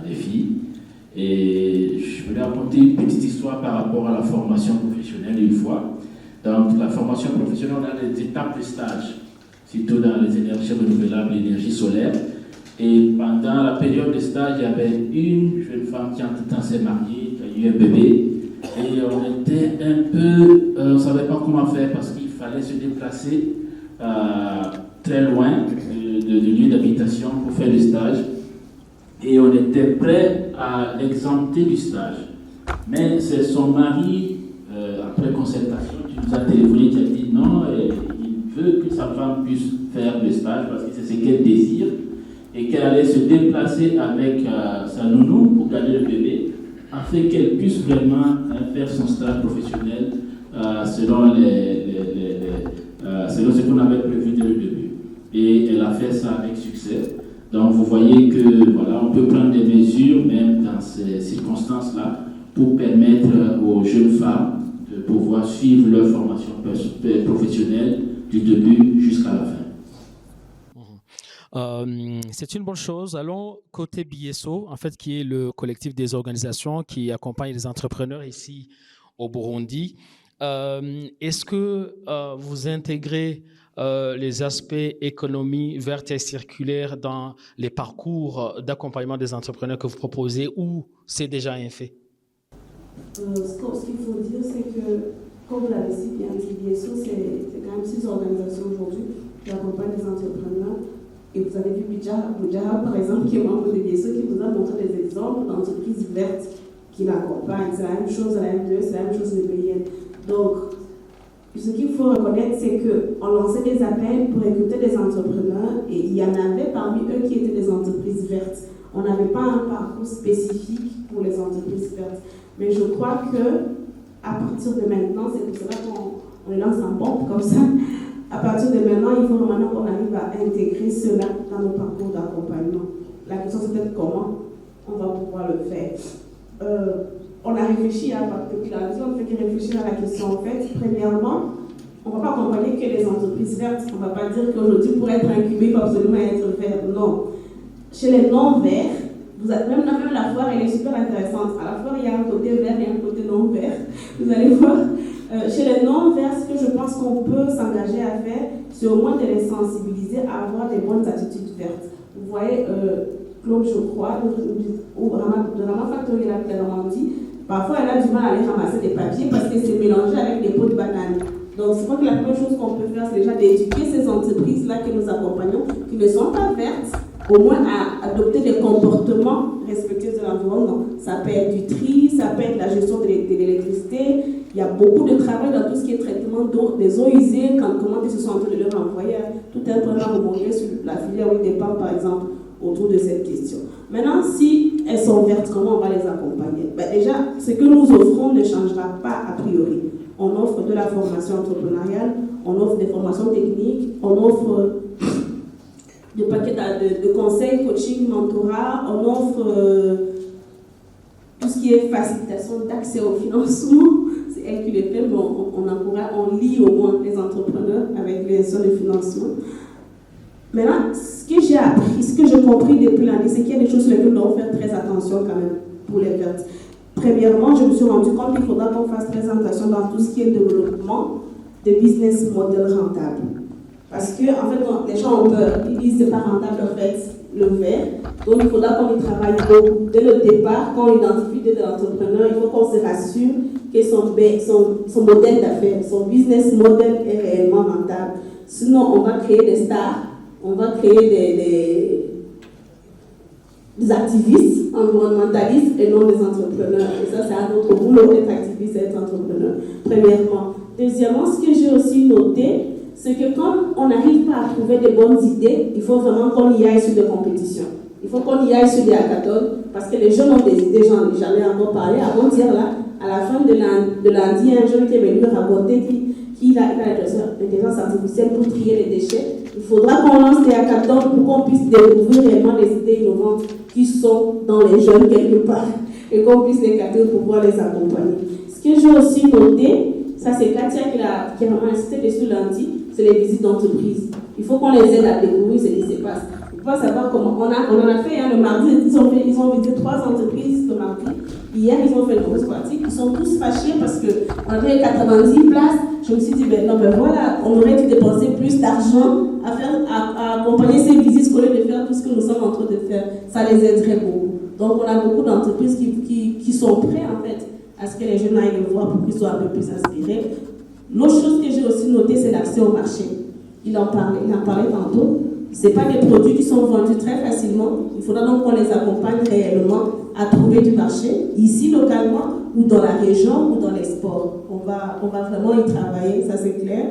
des filles. Et je voulais raconter une petite histoire par rapport à la formation professionnelle une fois. Donc, la formation professionnelle, on a des étapes de stage, surtout dans les énergies renouvelables, l'énergie solaire. Et pendant la période de stage, il y avait une jeune femme qui entre-temps s'est mariée, qui a eu un bébé. Et on était un peu, on ne savait pas comment faire parce qu'il fallait se déplacer très loin du lieu d'habitation pour faire le stage. Et on était prêt à l'exempter du stage. Mais c'est son mari, après concertation, qui nous a téléphoné, qui a dit non, il veut que sa femme puisse faire le stage parce que c'est ce qu'elle désire et qu'elle allait se déplacer avec sa nounou pour garder le bébé afin qu'elle puisse vraiment faire son stage professionnel selon ce qu'on avait prévu dès le début. Et elle a fait ça avec succès. Donc vous voyez que voilà, on peut prendre des mesures même dans ces circonstances-là pour permettre aux jeunes femmes de pouvoir suivre leur formation professionnelle du début jusqu'à la fin. C'est une bonne chose. Allons côté BSO, en fait, qui est le collectif des organisations qui accompagne les entrepreneurs ici au Burundi. Est-ce que vous intégrez les aspects économie verte et circulaire dans les parcours d'accompagnement des entrepreneurs que vous proposez ou c'est déjà un fait? Ce qu'il faut dire, c'est que, comme vous l'avez si bien dit, BSO, c'est quand même 6 organisations aujourd'hui qui accompagnent les entrepreneurs. Et vous avez vu Bidja, par exemple, qui est membre de BSO, qui vous a montré des exemples d'entreprises vertes qui l'accompagnent. C'est la même chose à la M2, c'est la même chose les BIN. Donc, ce qu'il faut reconnaître, c'est qu'on lançait des appels pour recruter des entrepreneurs et il y en avait parmi eux qui étaient des entreprises vertes. On n'avait pas un parcours spécifique pour les entreprises vertes. Mais je crois que à partir de maintenant, c'est pour cela qu'on les lance en pompe comme ça. À partir de maintenant, il faut maintenant qu'on arrive à intégrer cela dans nos parcours d'accompagnement. La question c'est peut-être comment on va pouvoir le faire. On a réfléchi, depuis la vision, on fait que réfléchir à la question. En fait, premièrement, on ne va pas accompagner que les entreprises vertes. On ne va pas dire qu'aujourd'hui, pour être incubé, il faut absolument être vert. Non. Chez les non-verts, même la foire, elle est super intéressante. À la foire, il y a un côté vert et un côté non-vert. Vous allez voir. Chez les non-verts, ce que je pense qu'on peut s'engager à faire, c'est au moins de les sensibiliser à avoir des bonnes attitudes vertes. Vous voyez, Claude, je crois, ou de Rama Factory, il a clairement dit, parfois elle a du mal à aller ramasser des papiers parce que c'est mélangé avec des pots de banane. Donc, je crois que la première chose qu'on peut faire, c'est déjà d'éduquer ces entreprises-là que nous accompagnons, qui ne sont pas vertes, au moins à adopter des comportements respectueux de l'environnement. Ça peut être du tri, ça peut être la gestion de l'électricité. Il y a beaucoup de travail dans tout ce qui est traitement d'eau, des eaux usées, comment ils se sont en train de leur envoyer. Tout un peu à remonter sur la filière où ils dépendent, par exemple, autour de cette question. Maintenant, si elles sont vertes, comment on va les accompagner? Déjà, ce que nous offrons ne changera pas a priori. On offre de la formation entrepreneuriale, on offre des formations techniques, on offre des paquets de conseils, coaching, mentorat, on offre tout ce qui est facilitation d'accès au financement. C'est elle qui le fait, mais on encourage, on lie au moins les entrepreneurs avec les institutions de financement. Maintenant, ce que j'ai appris, ce que j'ai compris depuis l'année, c'est qu'il y a des choses sur lesquelles nous devons faire très attention quand même pour les vertes. Premièrement, je me suis rendu compte qu'il faudra qu'on fasse très attention dans tout ce qui est développement de business model rentable. Parce que, en fait, les gens ont peur, ils disent que c'est pas rentable en fait, le vert. Donc, il faudra qu'on y travaille beaucoup. Dès le départ, quand on identifie des entrepreneurs, il faut qu'on se rassure que son modèle d'affaires, son business model est réellement rentable. Sinon, on va créer des stars, on va créer des activistes environnementalistes et non des entrepreneurs. Et ça, c'est un autre boulot d'être activiste et être entrepreneur, premièrement. Deuxièmement, ce que j'ai aussi noté, c'est que quand on n'arrive pas à trouver de bonnes idées, il faut vraiment qu'on y aille sur des compétitions. Il faut qu'on y aille sur des hackathons, parce que les jeunes ont des idées, j'en ai encore parlé. Avant-hier, là, à la fin de lundi, un jeune qui est venu me raconter qu'il a l'intelligence artificielle pour trier les déchets. Il faudra qu'on lance des hackathons pour qu'on puisse découvrir réellement les idées innovantes qui sont dans les jeunes quelque part et qu'on puisse les capter pour pouvoir les accompagner. Ce que j'ai aussi noté, ça c'est Katia qui a vraiment insisté dessus lundi, c'est les visites d'entreprise. Il faut qu'on les aide à découvrir ce qui se passe. Il faut savoir comment. On en a fait le mardi, ils ont visité 3 entreprises le mardi. Hier, ils ont fait une grosse partie. Ils sont tous fâchés parce qu'on avait 90 places. Je me suis dit, voilà, on aurait dû dépenser plus d'argent à accompagner ces visites scolaires, de faire tout ce que nous sommes en train de faire. Ça les aiderait beaucoup. Donc, on a beaucoup d'entreprises qui sont prêtes, en fait, à ce que les jeunes aillent le voir pour qu'ils soient un peu plus inspirés. L'autre chose que j'ai aussi notée, c'est l'accès au marché. Il en parlait tantôt. Ce n'est pas des produits qui sont vendus très facilement. Il faudra donc qu'on les accompagne réellement à trouver du marché, ici localement, ou dans la région, ou dans les sports. On va vraiment y travailler, ça c'est clair.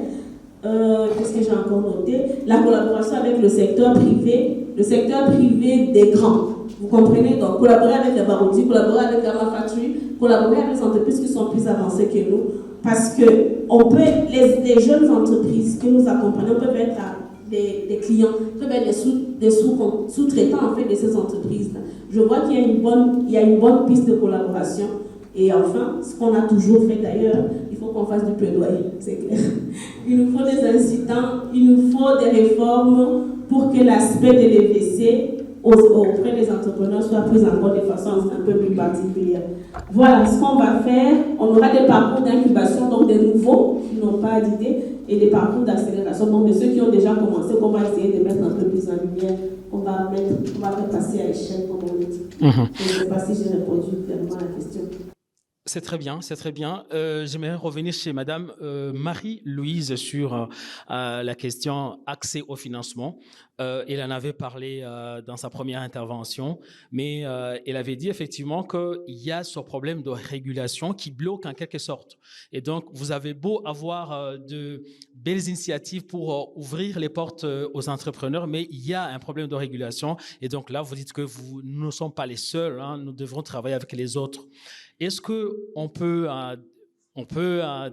Qu'est-ce que j'ai encore noté? La collaboration avec le secteur privé des grands. Vous comprenez? Donc, collaborer avec les Baroudi, collaborer avec Rama Factory, collaborer avec les entreprises qui sont plus avancées que nous. Parce que les jeunes entreprises que nous accompagnons peuvent être des clients, peuvent être des sous-traitants en fait, de ces entreprises-là. Je vois qu'il y a une bonne piste de collaboration. Et enfin, ce qu'on a toujours fait d'ailleurs, il faut qu'on fasse du plaidoyer, c'est clair. Il nous faut des incitants, il nous faut des réformes pour que l'aspect de l'EVC auprès des entrepreneurs soit pris en compte de façon un peu plus particulière. Voilà ce qu'on va faire. On aura des parcours d'incubation, donc des nouveaux qui n'ont pas d'idée, et des parcours d'accélération, donc de ceux qui ont déjà commencé, qu'on va essayer de mettre un peu plus en lumière, on va faire passer à l'échelle, comme on le dit. Je ne sais pas si j'ai répondu clairement à la question. C'est très bien, c'est très bien. J'aimerais revenir chez Madame Marie-Louise sur la question accès au financement. Il en avait parlé dans sa première intervention, mais il avait dit effectivement qu'il y a ce problème de régulation qui bloque en quelque sorte. Et donc, vous avez beau avoir de belles initiatives pour ouvrir les portes aux entrepreneurs, mais il y a un problème de régulation. Et donc là, vous dites que nous ne sommes pas les seuls, hein, nous devrons travailler avec les autres. Est-ce qu'on peut,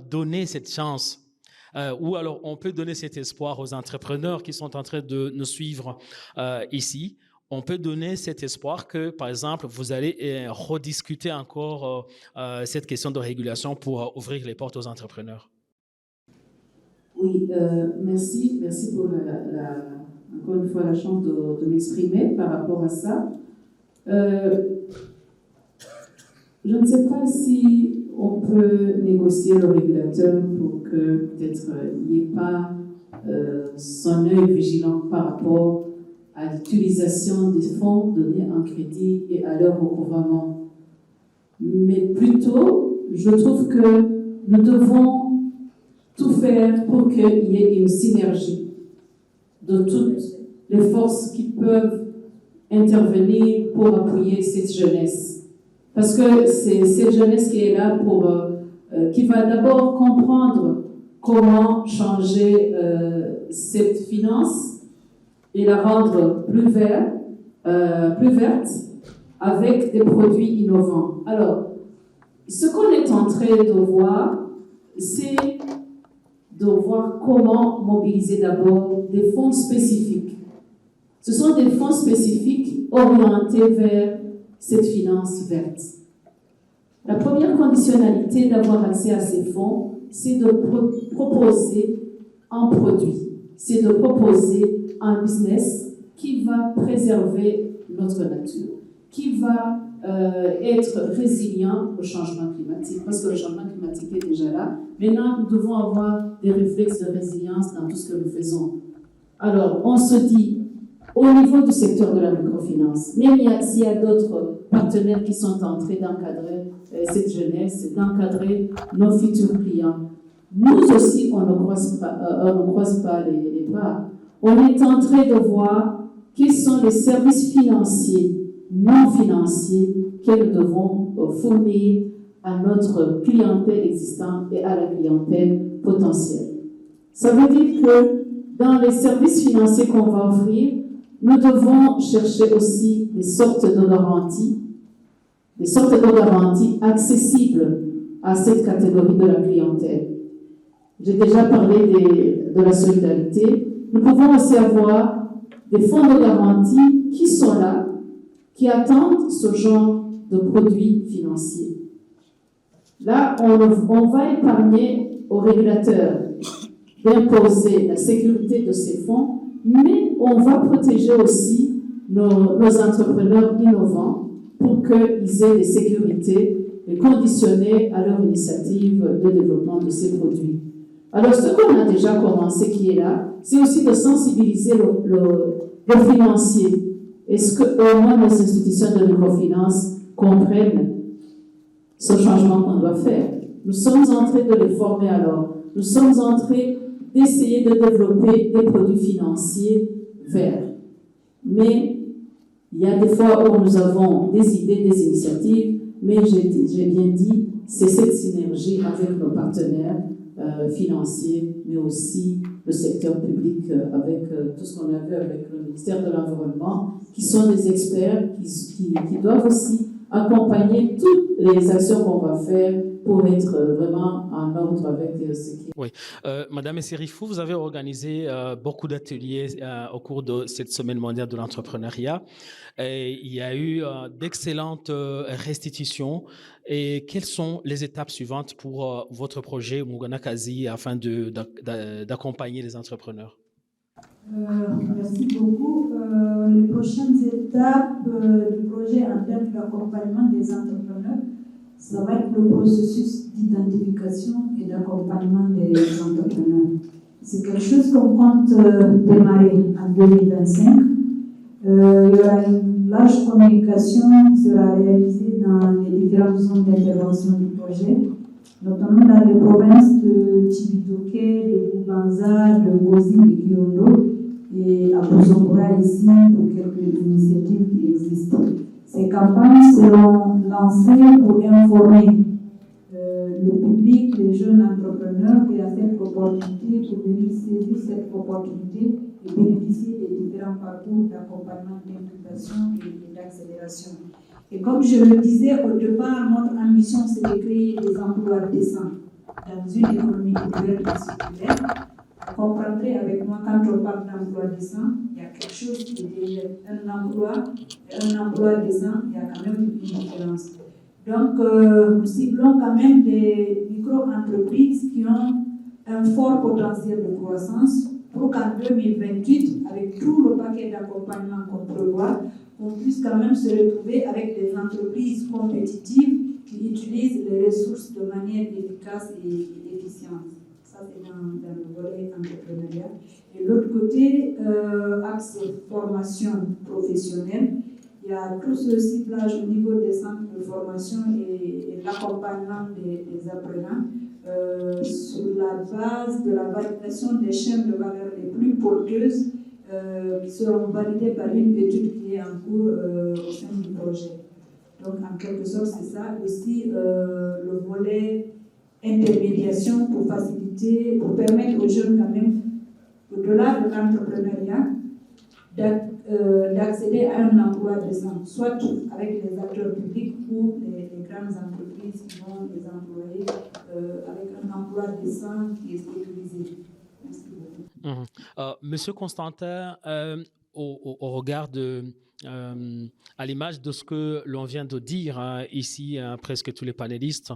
donner cette chance ou alors on peut donner cet espoir aux entrepreneurs qui sont en train de nous suivre ici? On peut donner cet espoir que, par exemple, vous allez rediscuter encore cette question de régulation pour ouvrir les portes aux entrepreneurs. Oui, merci pour encore une fois la chance de m'exprimer par rapport à ça. Je ne sais pas si on peut négocier le régulateur pour que peut-être il n'y ait pas son œil vigilant par rapport à l'utilisation des fonds donnés en crédit et à leur recouvrement. Mais plutôt, je trouve que nous devons tout faire pour qu'il y ait une synergie de toutes les forces qui peuvent intervenir pour appuyer cette jeunesse. Parce que c'est cette jeunesse qui est là qui va d'abord comprendre comment changer cette finance et la rendre plus verte avec des produits innovants. Alors, ce qu'on est en train de voir, c'est de voir comment mobiliser d'abord des fonds spécifiques. Ce sont des fonds spécifiques orientés vers cette finance verte. La première conditionnalité d'avoir accès à ces fonds, c'est de proposer un produit, c'est de proposer un business qui va préserver notre nature, qui va être résilient au changement climatique, parce que le changement climatique est déjà là. Maintenant, nous devons avoir des réflexes de résilience dans tout ce que nous faisons. Alors, on se dit, au niveau du secteur de la microfinance, même s'il y a d'autres partenaires qui sont en train d'encadrer cette jeunesse, d'encadrer nos futurs clients, nous aussi, on ne croise pas les bras. On est en train de voir quels sont les services financiers, non financiers, que nous devons fournir à notre clientèle existante et à la clientèle potentielle. Ça veut dire que dans les services financiers qu'on va offrir, nous devons chercher aussi des sortes de garanties accessibles à cette catégorie de la clientèle. J'ai déjà parlé de la solidarité. Nous pouvons aussi avoir des fonds de garantie qui sont là, qui attendent ce genre de produits financiers. Là, on va épargner aux régulateurs d'imposer la sécurité de ces fonds, mais on va protéger aussi nos entrepreneurs innovants pour qu'ils aient des sécurités conditionnées à leur initiative de développement de ces produits. Alors, ce qu'on a déjà commencé qui est là, c'est aussi de sensibiliser le financier. Est-ce qu'au moins nos institutions de microfinance comprennent ce changement qu'on doit faire? Nous sommes en train de les former alors. Nous sommes en train d'essayer de développer des produits financiers verts. Mais il y a des fois où nous avons des idées, des initiatives, mais j'ai bien dit, c'est cette synergie avec nos partenaires financiers, mais aussi le secteur public avec tout ce qu'on a vu avec le ministère de l'Environnement, qui sont des experts qui doivent aussi accompagner toutes les actions qu'on va faire pour être vraiment en ordre avec ce qui est. Oui. Madame Esserifou, vous avez organisé beaucoup d'ateliers au cours de cette semaine mondiale de l'entrepreneuriat. Il y a eu d'excellentes restitutions. Et quelles sont les étapes suivantes pour votre projet Mugana Kazi afin d'accompagner les entrepreneurs? Merci beaucoup. Les prochaines étapes du projet en termes d'accompagnement des entrepreneurs, ça va être le processus d'identification et d'accompagnement des entrepreneurs. C'est quelque chose qu'on compte démarrer en 2025. Il y aura une large communication qui sera réalisée dans les différentes zones d'intervention du projet, notamment dans les provinces de Chibitoke, de Bubanza, de Ngozi et de Kiondo, et à Bujumbura ici pour quelques initiatives qui existent. Ces campagnes seront lancées pour informer le public, les jeunes entrepreneurs qui a cette opportunité pour venir saisir cette opportunité et bénéficier des différents parcours d'accompagnement, d'implantation et d'accélération. Et comme je le disais au départ, notre ambition c'est de créer des emplois décents dans une économie ouverte et circulaire. Vous comprendrez avec moi, quand on parle d'emploi décent, il y a quelque chose qui est derrière un emploi décent, il y a quand même une différence. Donc, nous ciblons quand même des micro-entreprises qui ont un fort potentiel de croissance pour qu'en 2028, avec tout le paquet d'accompagnement qu'on prévoit, on puisse quand même se retrouver avec des entreprises compétitives qui utilisent les ressources de manière efficace et efficiente. Ça, c'est dans le volet entrepreneuriat. Et l'autre côté, axe formation professionnelle. Il y a tout ce ciblage au niveau des centres de formation et l'accompagnement des apprenants sur la base de la validation des chaînes de valeur les plus porteuses qui seront validées par une étude qui est en cours au sein du projet. Donc, en quelque sorte, c'est ça aussi le volet intermédiation pour faciliter, pour permettre aux jeunes quand même, au-delà de l'entrepreneuriat, d'accéder à un emploi décent, soit avec les acteurs publics ou les grandes entreprises qui vont les employer avec un emploi décent qui est sécurisé. Merci beaucoup. Monsieur Constantin, au regard de, à l'image de ce que l'on vient de dire ici, presque tous les panélistes,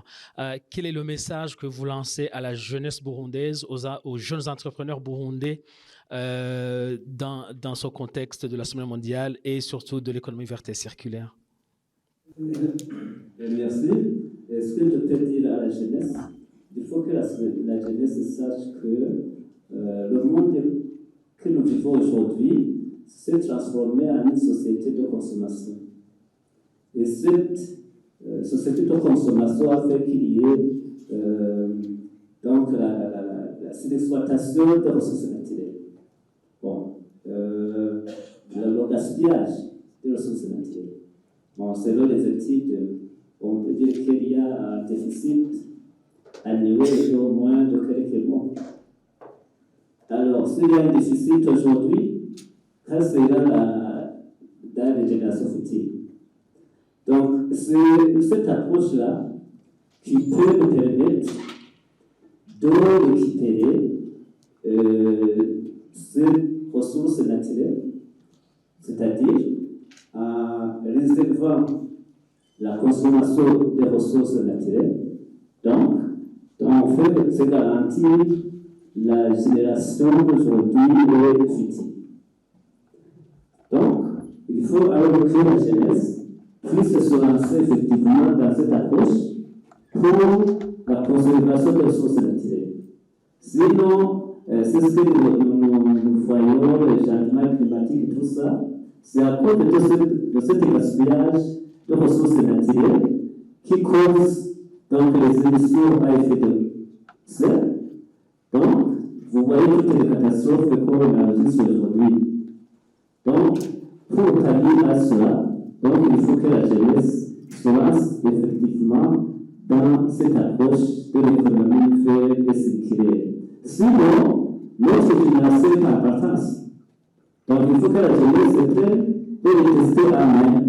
quel est le message que vous lancez à la jeunesse burundaise, aux jeunes entrepreneurs burundais dans ce contexte de la Semaine mondiale et surtout de l'économie verte et circulaire? Merci. Ce que je peux dire à la jeunesse, il faut que la jeunesse sache que le monde que nous vivons aujourd'hui s'est transformé en une société de consommation. Et cette société de consommation a fait qu'il y ait donc cette exploitation des ressources naturelles. Bon, le gaspillage des ressources naturelles. Bon, selon les études, on peut dire qu'il y a un déficit annuel d'au moins de quelques mois. Alors, s'il y a un déficit aujourd'hui, ça sera dans les générations futures. Donc, c'est cette approche-là qui peut nous permettre de récupérer ces ressources naturelles, c'est-à-dire en réservant la consommation des ressources naturelles. Donc en fait, c'est garantir la génération d'aujourd'hui et future. Donc, il faut alors que la jeunesse puisse se lancer effectivement dans cette approche pour la conservation des ressources naturelles. Sinon, c'est ce que nous voyons, le changement climatique et tout ça, c'est à cause de cet gaspillage de ressources naturelles qui cause donc les émissions à effet de serre. Donc, vous voyez toutes les catastrophes qu'on enregistre aujourd'hui. Donc, pour pallier à cela, donc il faut que la jeunesse se lance effectivement dans cette approche de l'économie verte et circulaire. Sinon, notre génération est en partance. Donc, il faut que la jeunesse est prête et le tester à main.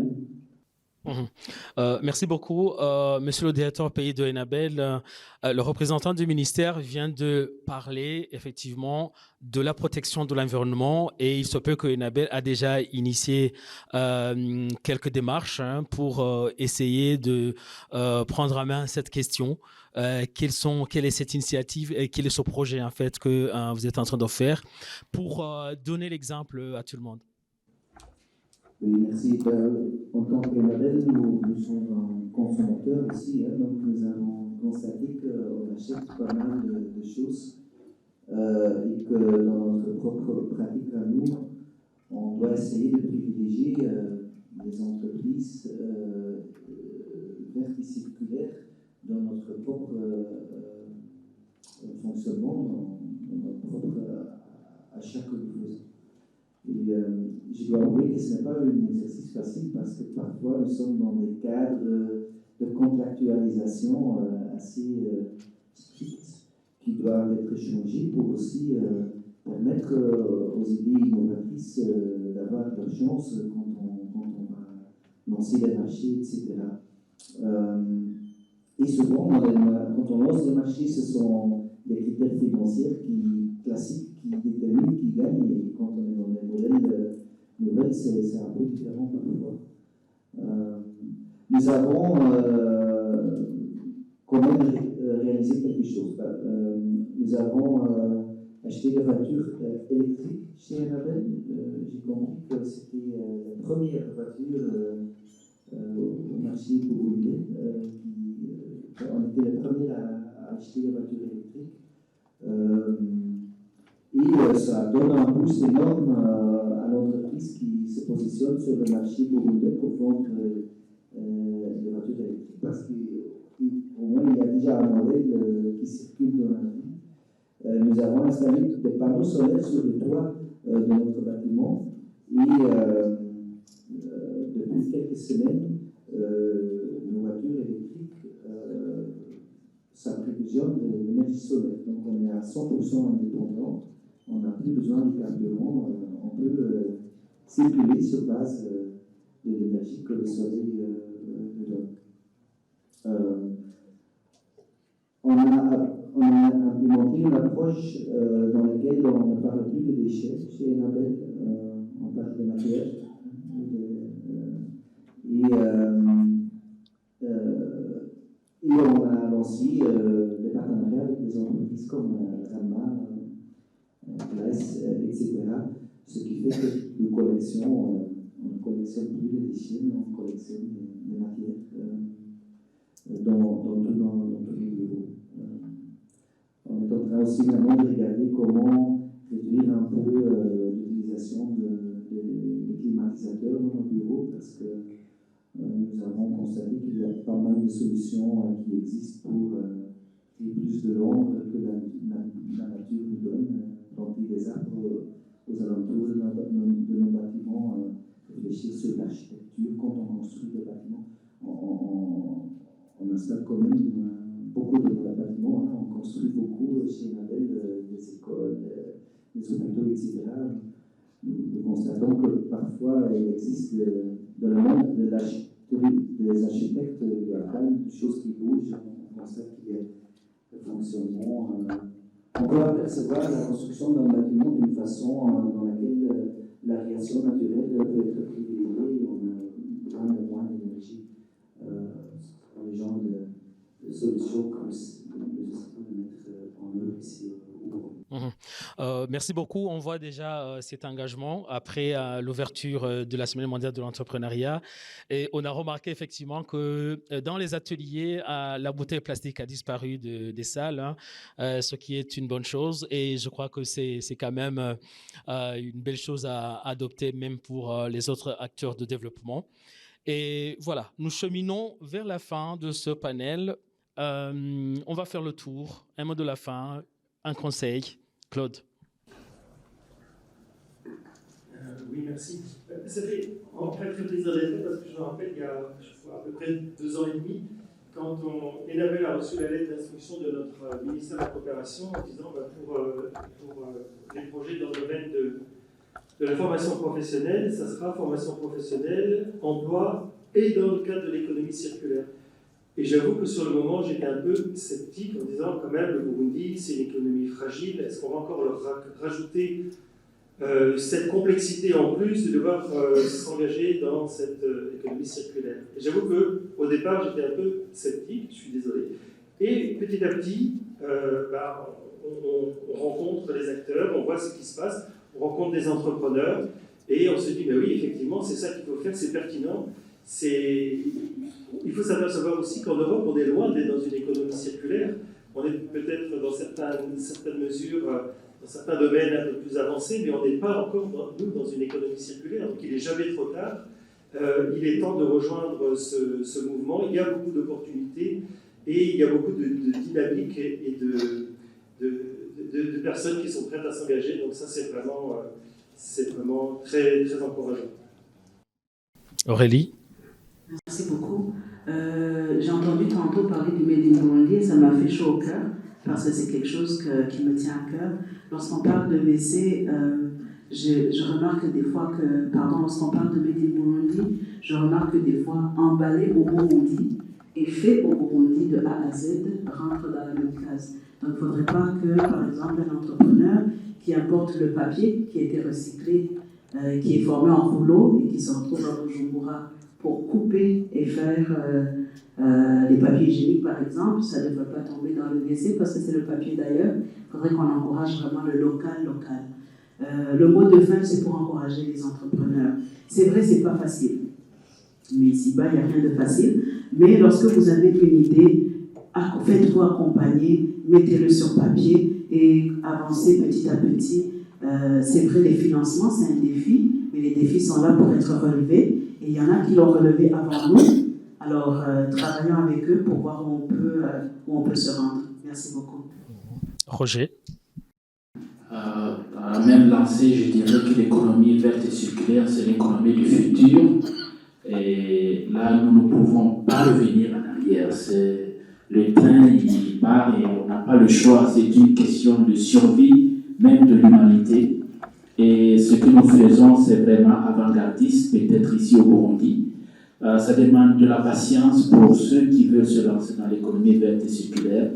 Merci beaucoup, Monsieur le directeur pays de Enabel. Le représentant du ministère vient de parler effectivement de la protection de l'environnement et il se peut que Enabel a déjà initié quelques démarches pour essayer de prendre en main cette question. Quelle est cette initiative et quel est ce projet en fait que vous êtes en train de faire pour donner l'exemple à tout le monde? Oui, merci. En tant qu'Enabel, nous sommes un consommateur ici, donc nous avons constaté qu'on achète pas mal de choses et que dans notre propre pratique à nous, on doit essayer de privilégier les entreprises vertes et circulaires dans notre propre fonctionnement, dans notre propre achat que nous faisons. Et je dois avouer que ce n'est pas un exercice facile parce que parfois nous sommes dans des cadres de contractualisation assez stricts qui doivent être changés pour aussi permettre aux idées innovatrices d'avoir leur chance quand on va lancer les marchés, etc. Et souvent, quand on lance des marchés, ce sont des critères financiers classiques qui déterminent qui gagne. Et quand on est dans des modèles nouvelles, c'est un peu différent parfois. Nous avons quand même réalisé quelque chose. Nous avons acheté des voitures électriques chez Enabel. J'ai compris que c'était la première voiture au marché burundais. On était les premiers à acheter des voitures électriques. Et ça donne un boost énorme à l'entreprise qui se positionne sur le marché burundais pour vendre des voitures électriques parce qu'au moins il y a déjà un modèle qui circule dans la ville. Nous avons installé des panneaux solaires sur le toit de notre bâtiment et depuis quelques semaines, nos voitures électriques s'approvisionnent de l'énergie solaire. Donc on est à 100% indépendant, on n'a plus besoin de carburant, on peut circuler sur base de l'énergie que le soleil nous donne. On a implémenté une approche dans laquelle on ne parle plus de déchets chez Enabel, on parle de matière. Et on a lancé des partenariats avec des entreprises comme Rama, Glace, etc. Ce qui fait que nous collectionnons, on ne collectionne plus les déchets, mais on collectionne des matières dans tous les bureaux. On est en train aussi maintenant de regarder comment réduire un peu l'utilisation des climatisateurs dans nos bureaux parce que nous avons constaté qu'il y a pas mal de solutions qui existent pour créer plus de l'ombre que la nature nous donne, planter des arbres aux alentours de nos bâtiments, réfléchir sur l'architecture quand on construit des bâtiments. On installe quand même beaucoup de bâtiments, on construit beaucoup chez Enabel, des écoles, des hôpitaux, etc. Nous constatons que parfois il existe dans le monde des architectes, il y a quand même des choses qui bougent, on constate qu'il y a le fonctionnement. On peut apercevoir la construction d'un bâtiment d'une façon dans laquelle la réaction naturelle peut être privilégiée et on a besoin de moins d'énergie. Le genre de solutions que nous essayons de mettre en œuvre ici au Burundi. Merci beaucoup. On voit déjà cet engagement après l'ouverture de la Semaine mondiale de l'entrepreneuriat. Et on a remarqué effectivement que dans les ateliers, la bouteille plastique a disparu des salles, ce qui est une bonne chose. Et je crois que c'est quand même une belle chose à adopter même pour les autres acteurs de développement. Et voilà, nous cheminons vers la fin de ce panel. On va faire le tour. Un mot de la fin, un conseil. Claude. Oui, merci. Ça fait en fait très plaisir d'être là parce que je me rappelle, il y a à peu près 2 ans et demi, quand Enabel a reçu la lettre d'instruction de notre ministère de la Coopération en disant pour les projets dans le domaine de la formation professionnelle, ça sera formation professionnelle, emploi et dans le cadre de l'économie circulaire. Et j'avoue que sur le moment, j'étais un peu sceptique en disant quand même, le Burundi, c'est une économie fragile, est-ce qu'on va encore leur rajouter cette complexité en plus de devoir s'engager dans cette économie circulaire. Et j'avoue qu'au départ, j'étais un peu sceptique, je suis désolé. Et petit à petit, on rencontre les acteurs, on voit ce qui se passe, on rencontre des entrepreneurs, et on se dit, mais oui, effectivement, c'est ça qu'il faut faire, c'est pertinent. Il faut savoir aussi qu'en Europe, on est loin d'être dans une économie circulaire. On est peut-être dans certaines mesures, dans certains domaines un peu plus avancés, mais on n'est pas encore, nous, dans une économie circulaire. Donc il n'est jamais trop tard. Il est temps de rejoindre ce mouvement. Il y a beaucoup d'opportunités et il y a beaucoup de dynamique et de personnes qui sont prêtes à s'engager. Donc ça, c'est vraiment c'est vraiment très, très encourageant. Aurélie? Merci beaucoup. J'ai entendu tantôt parler du Made in Burundi et ça m'a fait chaud au cœur parce que c'est quelque chose qui me tient à cœur. Lorsqu'on parle de WC, je remarque des fois lorsqu'on parle de Made in Burundi, je remarque que des fois emballé au Burundi et fait au Burundi de A à Z rentre dans la même case. Donc il ne faudrait pas que, par exemple, un entrepreneur qui importe le papier qui a été recyclé, qui est formé en rouleau et qui se retrouve à Bujumbura pour couper et faire les papiers hygiéniques, par exemple, ça ne devrait pas tomber dans le WC parce que c'est le papier d'ailleurs. Il faudrait qu'on encourage vraiment le local. Le mot de fin, c'est pour encourager les entrepreneurs. C'est vrai, c'est pas facile. Mais ici-bas, il n'y a rien de facile. Mais lorsque vous avez une idée, faites-vous accompagner, mettez-le sur papier et avancez petit à petit. C'est vrai, les financements, c'est un défi, mais les défis sont là pour être relevés. Et il y en a qui l'ont relevé avant nous. Alors, travaillons avec eux pour voir où on peut se rendre. Merci beaucoup. Roger? Dans la même lancée, je dirais que l'économie verte et circulaire, c'est l'économie du futur. Et là, nous ne pouvons pas revenir en arrière. Le train, il part et on n'a pas le choix. C'est une question de survie, même de l'humanité. Et ce que nous faisons, c'est vraiment avant-gardiste, peut-être ici au Burundi. Ça demande de la patience pour ceux qui veulent se lancer dans l'économie verte et circulaire.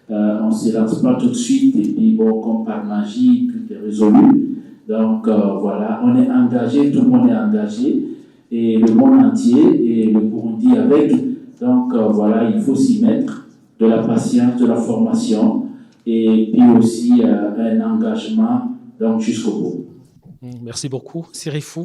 On ne se lance pas tout de suite et puis bon, comme par magie, tout est résolu. Donc voilà, on est engagé, tout le monde est engagé, et le monde entier, et le Burundi avec. Donc voilà, il faut s'y mettre, de la patience, de la formation, et puis aussi un engagement donc, jusqu'au bout. Merci beaucoup. Sirifou?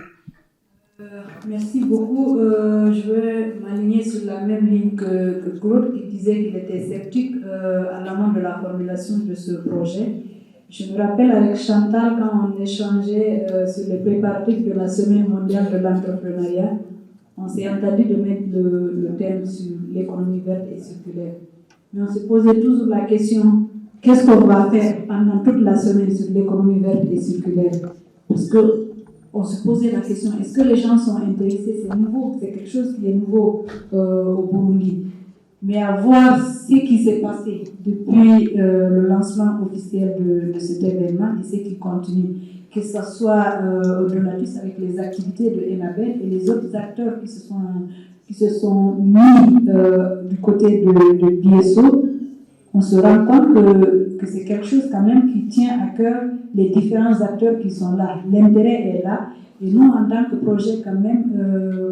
Merci beaucoup. Je vais m'aligner sur la même ligne que Claude qui disait qu'il était sceptique à l'amont de la formulation de ce projet. Je me rappelle avec Chantal quand on échangeait sur les préparatifs de la Semaine mondiale de l'entrepreneuriat, on s'est entendu de mettre le thème sur l'économie verte et circulaire. Mais on se posait toujours la question, qu'est-ce qu'on va faire pendant toute la semaine sur l'économie verte et circulaire? Parce qu'on se posait la question, est-ce que les gens sont intéressés? C'est nouveau, c'est quelque chose qui est nouveau au Burundi. Mais à voir ce qui s'est passé depuis le lancement officiel de cet événement et ce qui continue, que ce soit au-delà avec les activités de Enabel et les autres acteurs qui se sont mis du côté de DSO, on se rend compte que c'est quelque chose quand même qui tient à cœur les différents acteurs qui sont là. L'intérêt est là. Et nous, en tant que projet, quand même,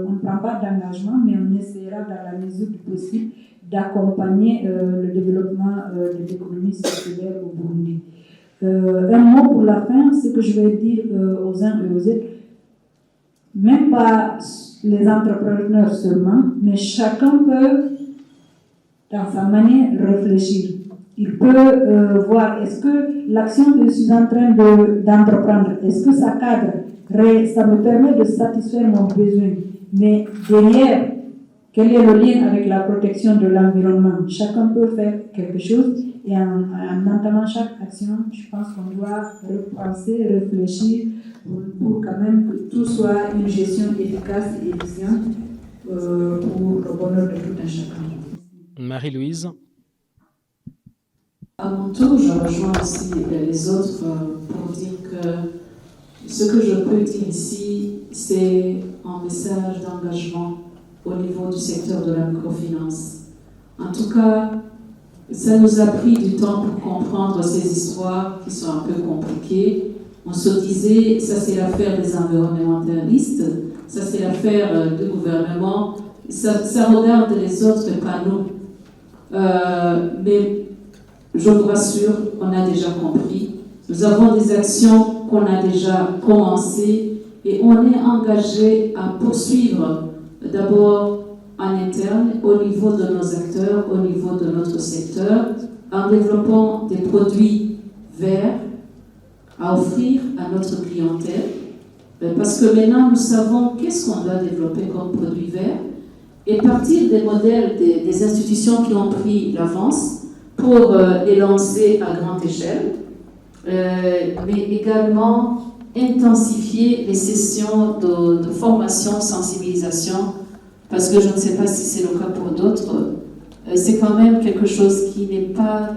on ne prend pas d'engagement, mais on essaiera, dans la mesure du possible, d'accompagner le développement de l'économie circulaire au Burundi. Un mot pour la fin, ce que je vais dire aux uns et aux autres, même pas les entrepreneurs seulement, mais chacun peut, dans sa manière, réfléchir. Il peut voir, est-ce que l'action que je suis en train d'entreprendre, est-ce que ça cadre, ça me permet de satisfaire mon besoin, mais derrière, quel est le lien avec la protection de l'environnement? Chacun peut faire quelque chose et en entamant chaque action, je pense qu'on doit repenser, réfléchir pour quand même que tout soit une gestion efficace et efficiente pour le bonheur de tout un chacun. Marie-Louise? À mon tour, je rejoins aussi les autres pour dire que ce que je peux dire ici, c'est un message d'engagement au niveau du secteur de la microfinance. En tout cas, ça nous a pris du temps pour comprendre ces histoires qui sont un peu compliquées. On se disait, ça c'est l'affaire des environnementalistes, ça c'est l'affaire du gouvernement, ça regarde les autres et pas nous. Mais je vous rassure, on a déjà compris. Nous avons des actions qu'on a déjà commencées et on est engagé à poursuivre d'abord en interne, au niveau de nos acteurs, au niveau de notre secteur, en développant des produits verts à offrir à notre clientèle. Parce que maintenant, nous savons qu'est-ce qu'on doit développer comme produit vert et partir des modèles des institutions qui ont pris l'avance pour les lancer à grande échelle, mais également intensifier les sessions de formation, sensibilisation, parce que je ne sais pas si c'est le cas pour d'autres, c'est quand même quelque chose qui n'est pas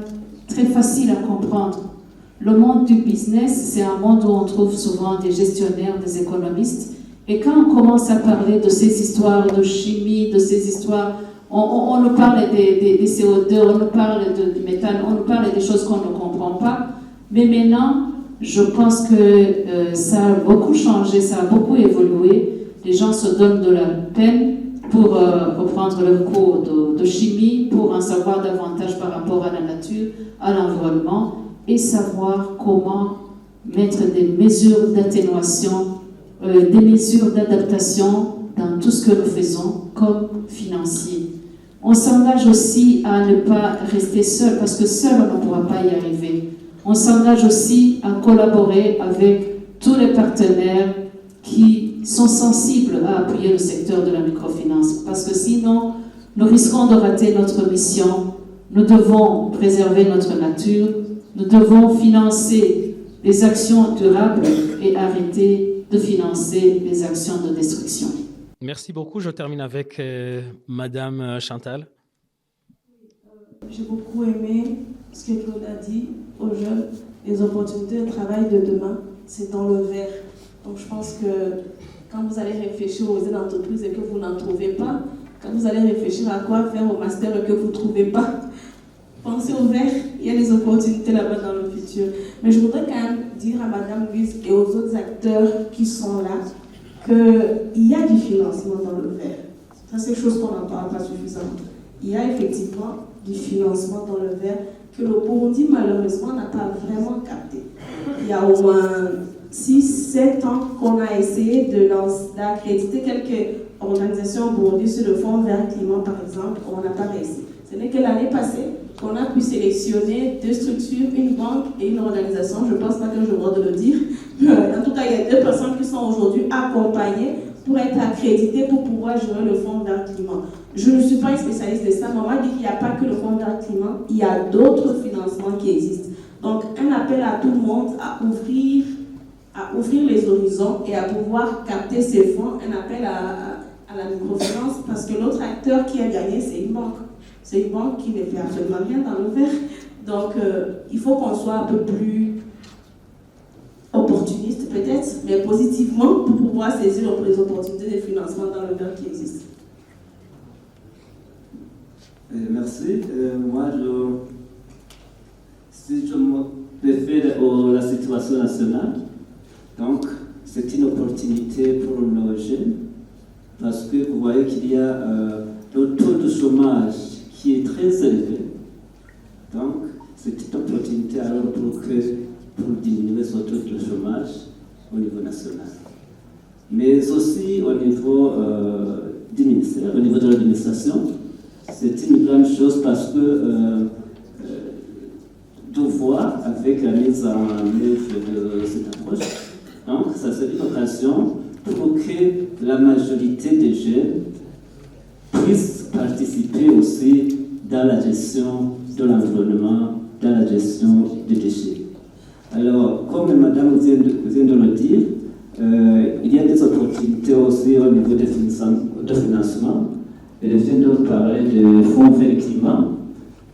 très facile à comprendre. Le monde du business, c'est un monde où on trouve souvent des gestionnaires, des économistes, et quand on commence à parler de ces histoires de chimie, de ces histoires, on nous parle des CO2, on nous parle du méthane, on nous parle des choses qu'on ne comprend pas, mais maintenant, je pense que ça a beaucoup changé, ça a beaucoup évolué. Les gens se donnent de la peine pour reprendre le cours de chimie, pour en savoir davantage par rapport à la nature, à l'environnement, et savoir comment mettre des mesures d'atténuation, des mesures d'adaptation dans tout ce que nous faisons comme financiers. On s'engage aussi à ne pas rester seul, parce que seul on ne pourra pas y arriver. On s'engage aussi à collaborer avec tous les partenaires qui sont sensibles à appuyer le secteur de la microfinance. Parce que sinon, nous risquons de rater notre mission. Nous devons préserver notre nature. Nous devons financer les actions durables et arrêter de financer les actions de destruction. Merci beaucoup. Je termine avec Madame Chantal. J'ai beaucoup aimé ce que Claude a dit aux jeunes. Les opportunités de travail de demain, c'est dans le vert. Donc je pense que quand vous allez réfléchir aux aides d'entreprise et que vous n'en trouvez pas, quand vous allez réfléchir à quoi faire au master et que vous ne trouvez pas, pensez au vert, il y a des opportunités là-bas dans le futur. Mais je voudrais quand même dire à Madame Louise et aux autres acteurs qui sont là qu'il y a du financement dans le vert. Ça, c'est quelque chose qu'on n'en parle pas suffisamment. Il y a effectivement du financement dans le vert que le Burundi, malheureusement, n'a pas vraiment capté. Il y a au moins 6-7 ans qu'on a essayé d'accréditer quelques organisations au Burundi sur le Fonds vert climat, par exemple, on n'a pas réussi. Ce n'est que l'année passée qu'on a pu sélectionner 2 structures, une banque et une organisation. Je ne pense pas que j'ai le droit de le dire. En tout cas, il y a 2 personnes qui sont aujourd'hui accompagnées pour être accréditées pour pouvoir gérer le Fonds vert climat. Je ne suis pas une spécialiste de ça, mais on m'a dit qu'il n'y a pas que le Fonds vert climat, il y a d'autres financements qui existent. Donc, un appel à tout le monde à ouvrir les horizons et à pouvoir capter ces fonds, un appel à la microfinance, parce que l'autre acteur qui a gagné, c'est une banque. C'est une banque qui ne fait absolument rien dans le vert. Donc, il faut qu'on soit un peu plus opportuniste peut-être, mais positivement pour pouvoir saisir les opportunités de financement dans le vert qui existent. Merci. Moi, si je me réfère à la situation nationale, donc c'est une opportunité pour nos jeunes, parce que vous voyez qu'il y a le taux de chômage qui est très élevé. Donc, c'est une opportunité alors pour diminuer ce taux de chômage au niveau national. Mais aussi au niveau du ministère, au niveau de l'administration, c'est une grande chose parce que de voir avec la mise en œuvre de cette approche, donc ça serait une occasion pour que la majorité des jeunes puissent participer aussi dans la gestion de l'environnement, dans la gestion des déchets. Alors, comme Madame vient de le dire, il y a des opportunités aussi au niveau de financement. Elle vient de parler de Fonds vert climat.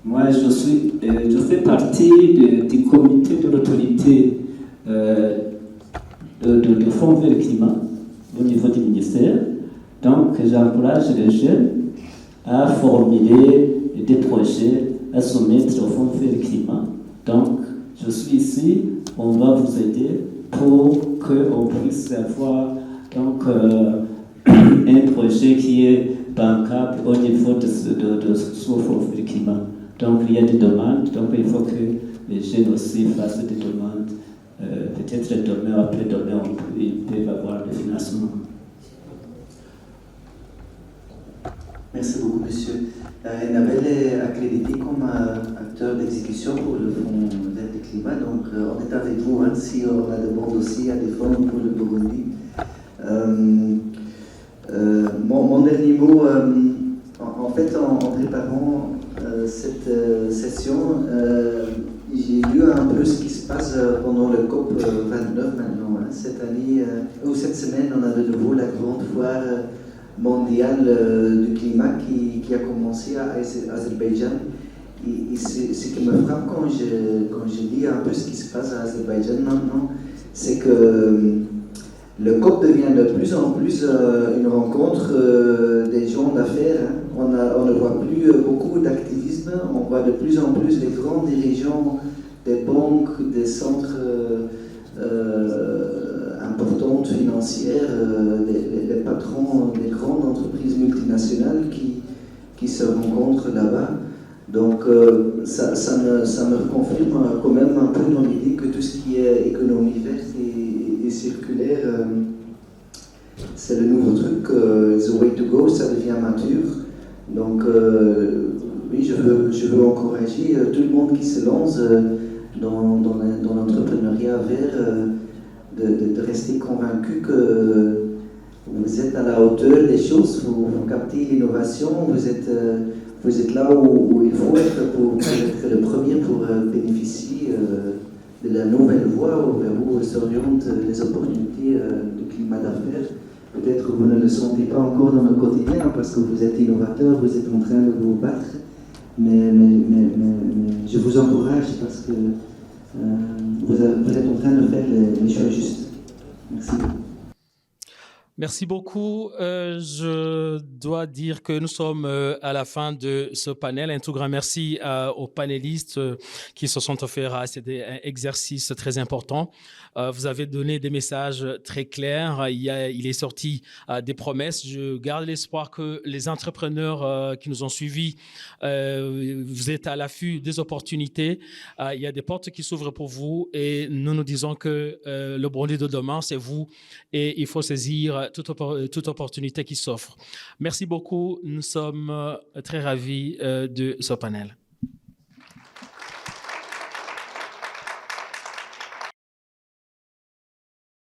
Moi, je fais partie du comité de l'autorité de Fonds vert climat au niveau du ministère. Donc, j'encourage les jeunes à formuler des projets, à soumettre au Fonds vert climat. Donc, je suis ici, on va vous aider pour qu'on puisse avoir donc, un projet qui est bancable au niveau de ce Fonds vert climat. Donc, il y a des demandes, donc il faut que les jeunes aussi fassent des demandes. Peut-être demain, après-demain, ils peuvent avoir le financement. Merci beaucoup, monsieur. Nabel est accrédité comme acteur d'exécution pour le Fonds vert climat. Donc, on est avec vous si on a demande aussi à des fonds pour le Burundi. Mon dernier mot, en fait, en préparant cette session, j'ai lu un peu ce qui se passe pendant le COP 29 maintenant. Hein. Cette année, ou cette semaine, on a de nouveau la grande foire mondiale du climat qui a commencé à Azerbaïdjan. Et ce qui me frappe quand je lis un peu ce qui se passe à Azerbaïdjan maintenant, c'est que le COP devient de plus en plus une rencontre des gens d'affaires. Hein. On ne voit plus beaucoup d'activisme, on voit de plus en plus les grands dirigeants des banques, des centres importantes financières, les patrons des grandes entreprises multinationales qui se rencontrent là-bas. Donc ça me confirme quand même un peu dans l'idée que tout ce qui est économie verte et circulaire, c'est le nouveau truc, the way to go, ça devient mature. Donc oui, je veux encourager tout le monde qui se lance dans l'entrepreneuriat vert de rester convaincu que vous êtes à la hauteur des choses, vous captez l'innovation, vous êtes là où il faut être pour être le premier pour bénéficier de la nouvelle voie vers où s'orientent les opportunités du climat d'affaires. Peut-être que vous ne le sentez pas encore dans le quotidien parce que vous êtes innovateur, vous êtes en train de vous battre, mais je vous encourage parce que vous êtes en train de faire les choses justes. Merci. Merci beaucoup. Je dois dire que nous sommes à la fin de ce panel. Un tout grand merci aux panélistes qui se sont offerts à cet exercice très important. Vous avez donné des messages très clairs. Il est sorti des promesses. Je garde l'espoir que les entrepreneurs qui nous ont suivis, vous êtes à l'affût des opportunités. Il y a des portes qui s'ouvrent pour vous et nous disons que le Burundi de demain, c'est vous et il faut saisir toute opportunité qui s'offre. Merci beaucoup. Nous sommes très ravis de ce panel.